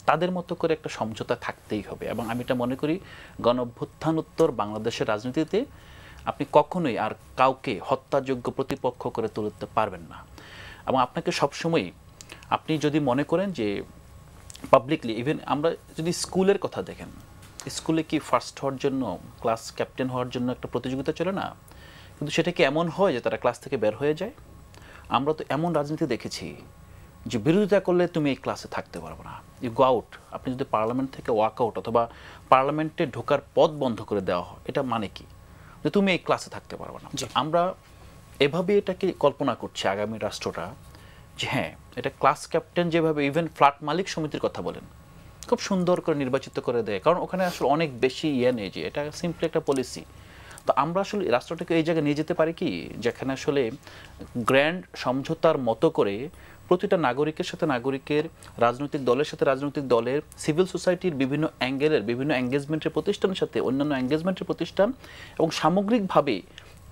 তাদের মতো করে একটা সমঝোতা থাকতেই হবে। এবং আমি এটা মনে করি গণঅভ্যুত্থানোত্তর বাংলাদেশের রাজনীতিতে আপনি কখনোই আর কাউকে হত্যাযোগ্য প্রতিপক্ষ করে তুলতে পারবেন না। এবং আপনাকে সবসময় আপনি যদি মনে করেন যে পাবলিকলি, ইভেন আমরা যদি স্কুলের কথা দেখেন, স্কুলে কি ফার্স্ট হওয়ার জন্য, ক্লাস ক্যাপ্টেন হওয়ার জন্য একটা প্রতিযোগিতা চলে না? কিন্তু সেটা কি এমন হয় যে তারা ক্লাস থেকে বের হয়ে যায়? আমরা তো এমন রাজনীতি দেখেছি যে বিরোধিতা করলে তুমি এই ক্লাসে থাকতে পারবে না, ইউ গো আউট। আপনি যদি পার্লামেন্ট থেকে ওয়াক আউট অথবা পার্লামেন্টে ঢোকার পথ বন্ধ করে দেওয়া হয়, এটা মানে কি? যে তুমি এই ক্লাসে থাকতে পারবে না। আমরা এভাবে এটাকে কল্পনা করছি আগামী রাষ্ট্রটা, যে হ্যাঁ এটা ক্লাস ক্যাপ্টেন যেভাবে ইভেন ফ্ল্যাট মালিক সমিতির কথা বলেন, খুব সুন্দর করে নির্বাচিত করে দেয়, কারণ ওখানে আসলে অনেক বেশি নেই, যে এটা সিম্পলি একটা পলিসি। তো আমরা আসলে রাষ্ট্রটাকে এই জায়গায় নিয়ে যেতে পারি কি, যেখানে আসলে গ্র্যান্ড সমঝোতার মতো করে প্রতিটা নাগরিকের সাথে নাগরিকের, রাজনৈতিক দলের সাথে রাজনৈতিক দলের, সিভিল সোসাইটির বিভিন্ন অ্যাঙ্গেলের বিভিন্ন এঙ্গেজমেন্টের প্রতিষ্ঠানের সাথে অন্যান্য এঙ্গেজমেন্টের প্রতিষ্ঠান এবং সামগ্রিকভাবে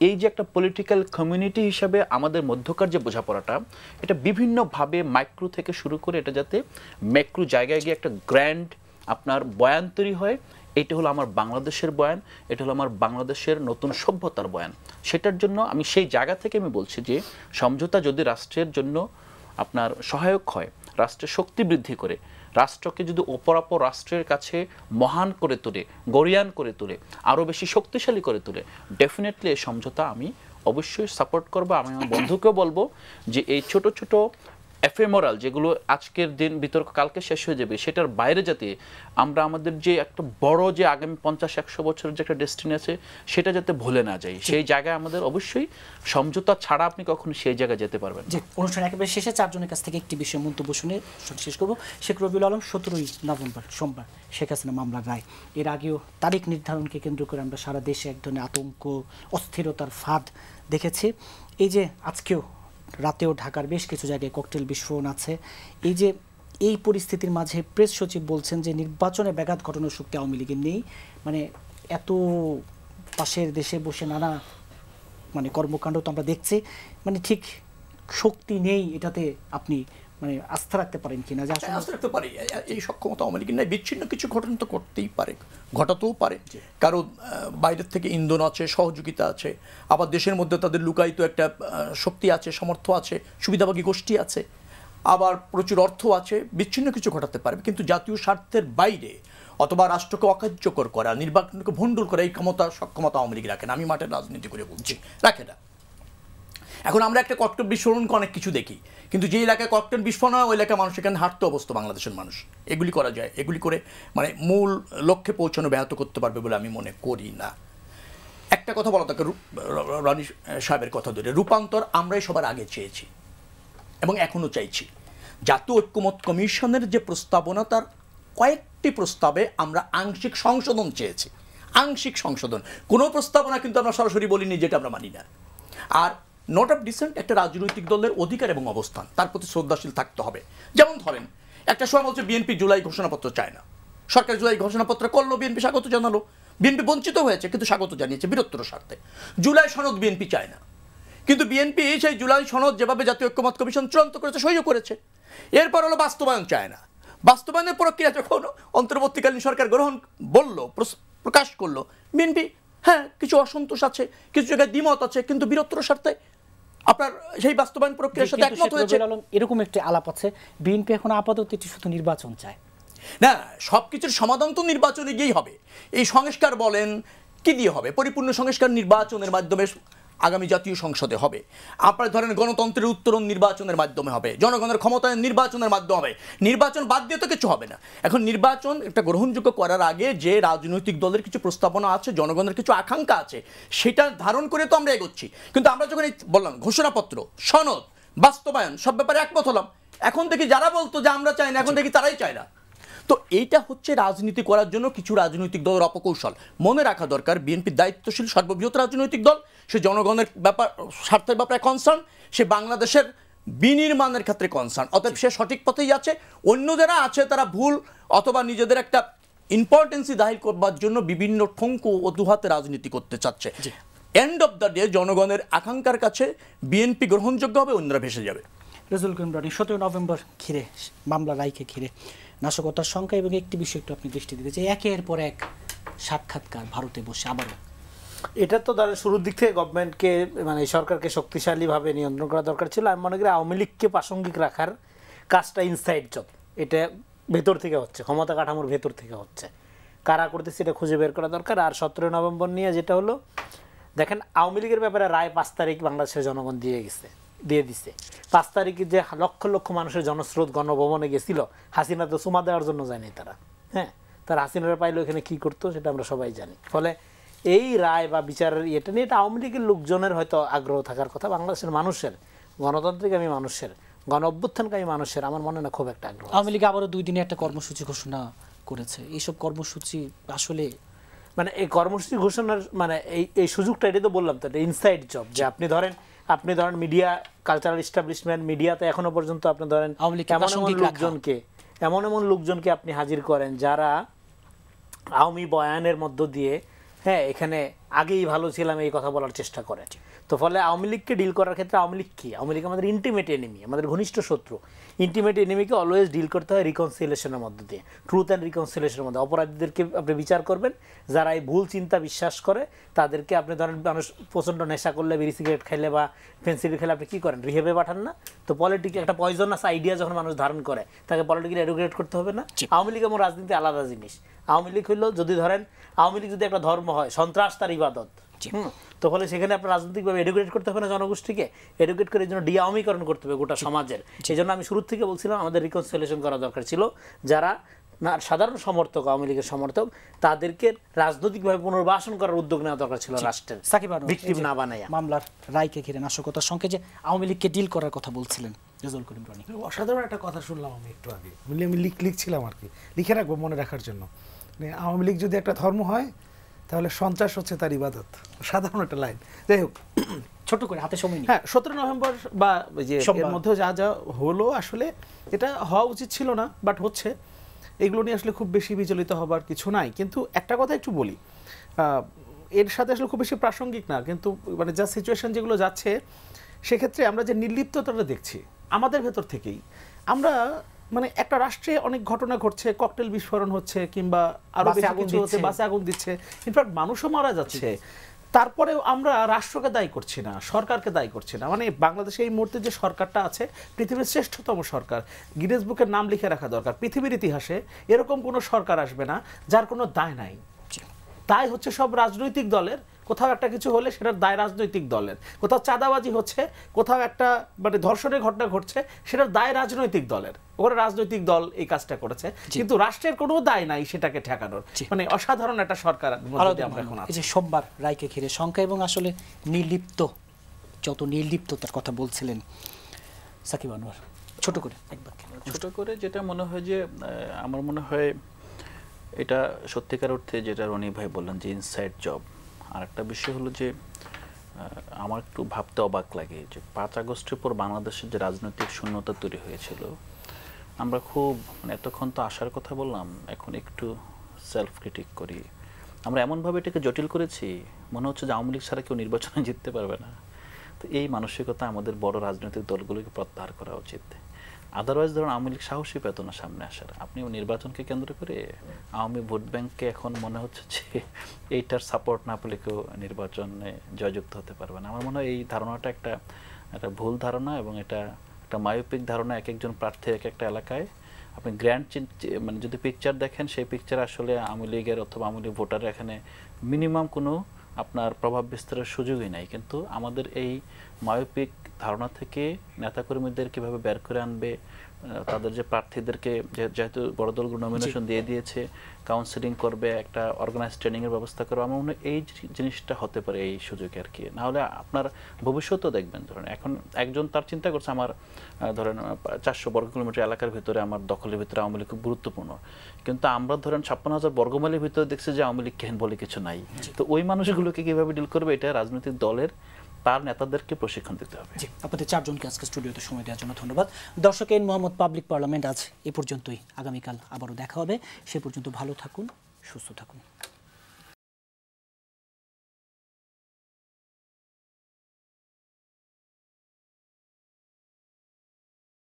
এই যে একটা পলিটিক্যাল কমিউনিটি হিসাবে আমাদের মধ্যকার যে বোঝাপড়াটা, এটা বিভিন্নভাবে মাইক্রো থেকে শুরু করে এটা যাতে ম্যাক্রো জায়গায় গিয়ে একটা গ্র্যান্ড আপনার বয়ান তৈরি হয়। এটা হলো আমার বাংলাদেশের বয়ান, এটা হলো আমার বাংলাদেশের নতুন সভ্যতার বয়ান। সেটার জন্য আমি সেই জায়গা থেকে আমি বলছি যে সমঝোতা যদি রাষ্ট্রের জন্য আপনার সহায়ক হয়, রাষ্ট্রের শক্তি বৃদ্ধি করে, রাষ্ট্রকে যদি অপরাপর রাষ্ট্রের কাছে মহান করে তোলে, গরিয়ান করে তোলে, আরও বেশি শক্তিশালী করে তোলে, ডেফিনেটলি এই সমঝোতা আমি অবশ্যই সাপোর্ট করবো। আমি আমার বন্ধুকেও বলবো যে এই ছোট ছোট এফেমোরাল যেগুলো আজকের দিন বিতর্ক কালকে শেষ হয়ে যাবে, সেটার বাইরে যাতে আমরা আমাদের যে একটা বড় যে আগামী 50-100 বছরের যে একটা ডেস্টিনি আছে সেটা যাতে ভুলে না যাই, সেই জায়গায় আমাদের অবশ্যই সমঝোতা ছাড়া আপনি কখনো সেই জায়গায় যেতে পারবেন না। যে অনুষ্ঠান একেবারে শেষে চারজনের কাছ থেকে একটি বিষয়ে মন্তব্য শুনে শেষ করবো। শেখ রবিউল আলম, 17ই নভেম্বর সোমবার শেখ হাসিনা মামলার রায়, এর আগেও তারিখ নির্ধারণকে কেন্দ্র করে আমরা সারা দেশে এক ধরনের আতঙ্ক, অস্থিরতার ফাঁদ দেখেছি। এই যে আজকেও রাতেও ঢাকার বেশ কিছু জায়গায় ককটেল বিস্ফোরণ আছে, এই যে এই পরিস্থিতির মাঝে প্রেস সচিব বলছেন যে নির্বাচনে ব্যাঘাত ঘটানোর শক্তি আওয়ামী লীগের নেই, মানে এত পাশের দেশে বসে নানা মানে কর্মকাণ্ড তো আমরা দেখছি, মানে ঠিক শক্তি নেই, এটাতে আপনি মানে আস্থা রাখতে পারেন কিনা? যে আসলে আস্থা রাখতে পারি, এই সক্ষমতা আওয়ামী লীগের নাই। বিচ্ছিন্ন কিছু ঘটনা তো করতেই পারে, ঘটাতেও পারে, কারণ বাইরের থেকে ইন্ধন আছে, সহযোগিতা আছে, আবার দেশের মধ্যে তাদের লুকায়িত একটা শক্তি আছে, সামর্থ্য আছে, সুবিধাভোগী গোষ্ঠী আছে, আবার প্রচুর অর্থ আছে, বিচ্ছিন্ন কিছু ঘটাতে পারবে। কিন্তু জাতীয় স্বার্থের বাইরে অথবা রাষ্ট্রকে অকার্যকর করা, নির্বাচনকে ভণ্ডুল করা, এই সক্ষমতা আওয়ামী লীগ রাখে না। আমি মাঠের রাজনীতি করে বলছি, রাখে না। এখন আমরা একটা ককটেল বিস্ফোরণকে অনেক কিছু দেখি, কিন্তু যে এলাকায় ককটেল বিস্ফোরণ হয় ওই এলাকায় মানুষ এখানে হাঁটতে অবস্থা, বাংলাদেশের মানুষ এগুলি করা যায়, এগুলি করে মানে মূল লক্ষ্যে পৌঁছানো ব্যাহত করতে পারবে বলে আমি মনে করি না। একটা কথা বলা থাকে রানী সাহেবের কথা ধরে, রূপান্তর আমরাই সবার আগে চেয়েছি এবং এখনও চাইছি। জাতীয় ঐক্যমত কমিশনের যে প্রস্তাবনা, তার কয়েকটি প্রস্তাবে আমরা আংশিক সংশোধন চেয়েছি। আংশিক সংশোধন, কোনো প্রস্তাবনা কিন্তু আমরা সরাসরি বলিনি যেটা আমরা মানি না। আর নোট অফ ডিসেন্ট একটা রাজনৈতিক দলের অধিকার এবং অবস্থান, তার প্রতি শ্রদ্ধাশীল থাকতে হবে। যেমন ধরেন একটা সময় বলছে বিএনপি জুলাই ঘোষণাপত্র চায় না, সরকার জুলাই ঘোষণাপত্র করলো, বিএনপি স্বাগত জানালো, বিএনপি বঞ্চিত হয়েছে কিন্তু স্বাগত জানিয়েছে বীরত্বর স্বার্থে। জুলাই সনদ বিএনপি চায় না, কিন্তু বিএনপি সেই জুলাই সনদ যেভাবে জাতীয় ঐক্যমত কমিশন চূড়ান্ত করেছে সইও করেছে। এরপর হলো বাস্তবায়ন চায় না। বাস্তবায়নের প্রক্রিয়া যখন অন্তর্বর্তীকালীন সরকার প্রকাশ করলো, বিএনপি হ্যাঁ কিছু অসন্তোষ আছে, কিছু জায়গায় দ্বিমত আছে, কিন্তু বীরত্বর স্বার্থে আপনার সেই বাস্তবায়ন প্রক্রিয়ার সাথে একমত হয়েছে। এরকম একটি আলাপ আছে, বিএনপি এখন আপাতত শুধু নির্বাচন চায় না, সবকিছুর সমাধান তো নির্বাচনে গিয়েই হবে। এই সংস্কার বলেন কি দিয়ে হবে? পরিপূর্ণ সংস্কার নির্বাচনের মাধ্যমে আগামী জাতীয় সংসদে হবে। আপনার ধরেন গণতন্ত্রের উত্তরণ নির্বাচনের মাধ্যমে হবে, জনগণের ক্ষমতায়ন নির্বাচনের মাধ্যমে হবে। নির্বাচন বাদ দিয়ে তো কিছু হবে না। এখন নির্বাচন একটা গ্রহণযোগ্য করার আগে যে রাজনৈতিক দলের কিছু প্রস্তাবনা আছে, জনগণের কিছু আকাঙ্ক্ষা আছে, সেটা ধারণ করে তো আমরা এগোচ্ছি। কিন্তু আমরা যখন এই বললাম ঘোষণাপত্র, সনদ, বাস্তবায়ন সব ব্যাপারে একমত হলাম, এখন দেখি যারা বলতো যে আমরা চাই না, এখন দেখি তারাই চায় না। তো এইটা হচ্ছে রাজনীতি করার জন্য কিছু রাজনৈতিক দলের অপকৌশল। মনে রাখা দরকার, বিএনপি দায়িত্বশীল সর্ববৃহৎ রাজনৈতিক দল, সে জনগণের ব্যাপার স্বার্থের ব্যাপারে কনসার্ন, সে বাংলাদেশের বিনির্মাণের ক্ষেত্রে কনসার্ন। অতএব সে সঠিক পথেই আছে। অন্য যারা আছে তারা ভুল অথবা নিজেদের একটা ইম্পর্টেন্সি দাহির করবার জন্য বিভিন্ন ঠঙ্কু অজুহাতে রাজনীতি করতে চাচ্ছে। এন্ড অফ দ্য ডে জনগণের আকাঙ্ক্ষার কাছে বিএনপি গ্রহণযোগ্য হবে, অন্যরা ভেসে যাবে। রেজাউল করিম রানী, 17 নভেম্বর ঘিরে মামলা রায়কে ঘিরে নাশকতার সংখ্যা এবং একটি বিষয় একটু আপনি দৃষ্টি দিতে চাই, একের পর এক সাক্ষাৎকার ভারতে বসে আবারও। এটা তো ধরেন শুরুর দিক থেকে গভর্নমেন্টকে মানে সরকারকে শক্তিশালীভাবে নিয়ন্ত্রণ করা দরকার ছিল। আমি মনে করি আওয়ামী লীগকে প্রাসঙ্গিক রাখার কাজটা ইনসাইড জব, এটা ভেতর থেকে হচ্ছে, ক্ষমতা কাঠামোর ভেতর থেকে হচ্ছে। কারা করতেছে এটা খুঁজে বের করা দরকার। আর 17 নভেম্বর নিয়ে যেটা হলো, দেখেন আওয়ামী লীগের ব্যাপারে রায় 5 তারিখ বাংলাদেশের জনগণ দিয়ে দিছে। 5 তারিখে যে লক্ষ লক্ষ মানুষের জনস্রোত গণভবনে গেছিল, হাসিনা তো চুমা দেওয়ার জন্য যায়নি তারা। হ্যাঁ, তারা হাসিনারা পাইলে ওখানে কী করতো সেটা আমরা সবাই জানি। ফলে এই রায় বা বিচারের ইয়েটা নিয়ে এটা আওয়ামী লীগের লোকজনের হয়তো আগ্রহ থাকার কথা, বাংলাদেশের মানুষের, গণতান্ত্রিকামী মানুষের, গণ অভ্যুত্থানকামী মানুষের আমার মনে না খুব একটা আগ্রহ। আওয়ামী লীগ আবারও 2 দিনে একটা কর্মসূচি ঘোষণা করেছে। এইসব কর্মসূচি আসলে মানে এই কর্মসূচি ঘোষণার মানে এই সুযোগটা, এটা তো বললাম তো, এটা ইনসাইড জব। যে আপনি ধরেন মিডিয়া, কালচারাল এস্টাবলিশমেন্ট, মিডিয়াতে এখনো পর্যন্ত আপনি ধরেন এমন এমন লোকজনকে আপনি হাজির করেন যারা আওয়ামী বয়ানের মধ্য দিয়ে হ্যাঁ এখানে আগেই ভালো ছিলাম এই কথা বলার চেষ্টা করে। তো ফলে আওয়ামী লীগকে ডিল করার ক্ষেত্রে আওয়ামী লীগ কি? আওয়ামী লীগ আমাদের ইন্টিমেট এনিমি, আমাদের ঘনিষ্ঠ শত্রু। ইন্টিমেট এনিমিকে অলওয়েজ ডিল করতে হয় রিকনসিলিয়েশনের মধ্য দিয়ে, ট্রুথ অ্যান্ড রিকনসিলিয়েশনের মধ্যে। অপরাধীদেরকে আপনি বিচার করবেন, যারা এই ভুল চিন্তা বিশ্বাস করে তাদেরকে আপনি ধরেন, মানুষ প্রচণ্ড নেশা করলে, বিড়ি সিগারেট খাইলে বা ফেন্সিডিল খেলে আপনি কী করেন? রিহেবে পাঠান না? তো পলিটিক্যাল একটা পয়জনাস আইডিয়া যখন মানুষ ধারণ করে তাকে পলিটিক্যালি এডুকেট করতে হবে না? আওয়ামী লীগ এবং রাজনীতি আলাদা জিনিস। আওয়ামী লীগ হইলো, যদি ধরেন আওয়ামী লীগ যদি একটা ধর্ম হয়, সন্ত্রাস তার ইবাদত, তো ফলে সেখানে আপনার রাজনৈতিকভাবে এডুকেট করতে হবে না জনগোষ্ঠীকে? এডুকেট করে এই জন্য ডিআওয়ামীকরণ করতে হবে গোটা সমাজের। সেই জন্য আমি শুরুর থেকে বলছিলাম আমাদের রিকনসিলিয়েশন করা দরকার ছিল। যারা সাধারণ সমর্থক, আওয়ামী লীগের সমর্থক, তাদেরকে রাজনৈতিকভাবে পুনর্বাসন করার উদ্যোগ নেওয়া দরকার ছিল রাষ্ট্রের, ভিকটিম না বানাইয়া। মামলার রায়কে ঘিরে নাশকতার সঙ্গে যে আওয়ামী লীগকে ডিল করার কথা বলছিলেন রেজাউল করিম রানী, অসাধারণ একটা কথা শুনলাম আমি একটু আগে, আমি লিখছিলাম আর কি, লিখে রাখবো মনে রাখার জন্য। আওয়ামী লীগ যদি একটা ধর্ম হয় তাহলে সন্ত্রাস হচ্ছে তার ইবাদত। সাধারণ একটা লাইন। যাই হোক, ছোট করে হাতে সময় নিয়ে। হ্যাঁ, 17 নভেম্বর বা যে এর সোমবার। মধ্যে যা যা হলো আসলে এটা হওয়া উচিত ছিল না, বাট হচ্ছে। এগুলো নিয়ে আসলে খুব বেশি বিচলিত হবার কিছু নাই। কিন্তু একটা কথা একটু বলি, এর সাথে আসলে খুব বেশি প্রাসঙ্গিক না, কিন্তু মানে যা সিচুয়েশন যেগুলো যাচ্ছে সেক্ষেত্রে আমরা যে নির্লিপ্ততাটা দেখছি আমাদের ভেতর থেকেই, আমরা মানে একটা রাষ্ট্রে অনেক ঘটনা ঘটছে, ককটেল বিস্ফোরণ হচ্ছে কিংবা আরো বাসে বেশি আগুন কিছু হচ্ছে, দিচ্ছে। বাসে আগুন দিচ্ছে, ইনফ্যাক্ট মানুষও মারা যাচ্ছে, তারপরেও আমরা রাষ্ট্রকে দায়ী করছি না, সরকারকে দায়ী করছি না। মানে বাংলাদেশে এই মুহূর্তে যে সরকারটা আছে পৃথিবীর শ্রেষ্ঠতম সরকার, গিনেস বুকের নাম লিখে রাখা দরকার। পৃথিবীর ইতিহাসে এরকম কোনো সরকার আসবে না যার কোনো দায় নাই। দায় হচ্ছে সব রাজনৈতিক দলের, কোথাও একটা কিছু হলে সেটার দায় রাজনৈতিক দলের, কোথাও চাঁদাবাজি হচ্ছে, কোথাও একটা মানে ধর্ষণের ঘটনা ঘটছে, সেটার দায় রাজনৈতিক দলের, ওরা রাজনৈতিক দল এই কাজটা করেছে, কিন্তু রাষ্ট্রের কোনো দায় নাই সেটাকে ঠেকানোর। মানে অসাধারণ একটা সরকার আমরা এখন আছি। এই যে সোমবার রায়কে ঘিরে শঙ্কা এবং আসলে নির্লিপ্ত, যত নির্লিপ্ততার কথা বলছিলেন সাকিব আনোয়ার, ছোট করে একবার ছোট করে যেটা মনে হয় যে আমার মনে হয় এটা সত্যিকার অর্থে যেটা রনি ভাই বললেন যে ইনসাইড জব। আর একটা বিষয় হলো যে আমার একটু ভাবতে অবাক লাগে যে 5 আগস্টের পর বাংলাদেশের যে রাজনৈতিক শূন্যতা তৈরি হয়েছিল, আমরা খুব মানে এতক্ষণ তো আশার কথা বললাম, এখন একটু সেলফ ক্রিটিক করি। আমরা এমনভাবে এটাকে জটিল করেছি, মনে হচ্ছে যে আওয়ামী লীগ ছাড়া কেউ নির্বাচনে জিততে পারবে না। তো এই মানসিকতা আমাদের বড় রাজনৈতিক দলগুলোকে প্রত্যাহার করা উচিত। আদারওয়াইজ ধরুন আওয়ামী লীগ সাহসী পেত না সামনে আসার। আপনি নির্বাচনকে কেন্দ্র করে আওয়ামী ভোট ব্যাংককে এখন মনে হচ্ছে যে এইটার সাপোর্ট না পেলে কেউ নির্বাচনে জয়যুক্ত হতে পারবে না। আমার মনে হয় এই ধারণাটা একটা ভুল ধারণা, এবং এটা একটা মায়োপিক ধারণা। এক একজন প্রার্থী এক একটা এলাকায় আপনি গ্র্যান্ড মানে যদি পিকচার দেখেন, সেই পিকচার আসলে আওয়ামী লীগের অথবা আওয়ামী লীগ ভোটারের এখানে মিনিমাম কোনো আপনার প্রভাব বিস্তারের সুযোগই নাই। কিন্তু আমাদের এই মায়োপিক ধারণা থেকে নেতাকর্মীদের কিভাবে বের করে আনবে, তাদের যে প্রার্থীদেরকে যেহেতু বড় দলগুলো নমিনেশন দিয়ে দিয়েছে, কাউন্সিলিং করবে, একটা অর্গানাইজ ট্রেনিংয়ের ব্যবস্থা করবে, আমার মনে হয় এই জিনিসটা হতে পারে এই সুযোগে আর কি। নাহলে আপনার ভবিষ্যতেও দেখবেন, ধরেন এখন একজন তার চিন্তা করছে আমার ধরেন 400 বর্গ কিলোমিটার এলাকার ভিতরে আমার দখলের ভিতরে আওয়ামী লীগ খুব গুরুত্বপূর্ণ, কিন্তু আমরা ধরেন 56,000 বর্গমাইলের ভিতরে দেখছি যে আওয়ামী লীগ কেন বলে কিছু নাই। তো ওই মানুষগুলোকে কিভাবে ডিল করবে, এটা রাজনৈতিক দলের তার নেতাদেরকে প্রশিক্ষণ দিতে হবে। জি, আপনাদের চারজনকে আজকে স্টুডিওতে সময় দেওয়ার জন্য ধন্যবাদ। দর্শক, এন মোহাম্মদ পাবলিক পার্লামেন্ট আজ এ পর্যন্তই। আগামীকাল আবারও দেখা হবে। সে পর্যন্ত ভালো থাকুন, সুস্থ থাকুন।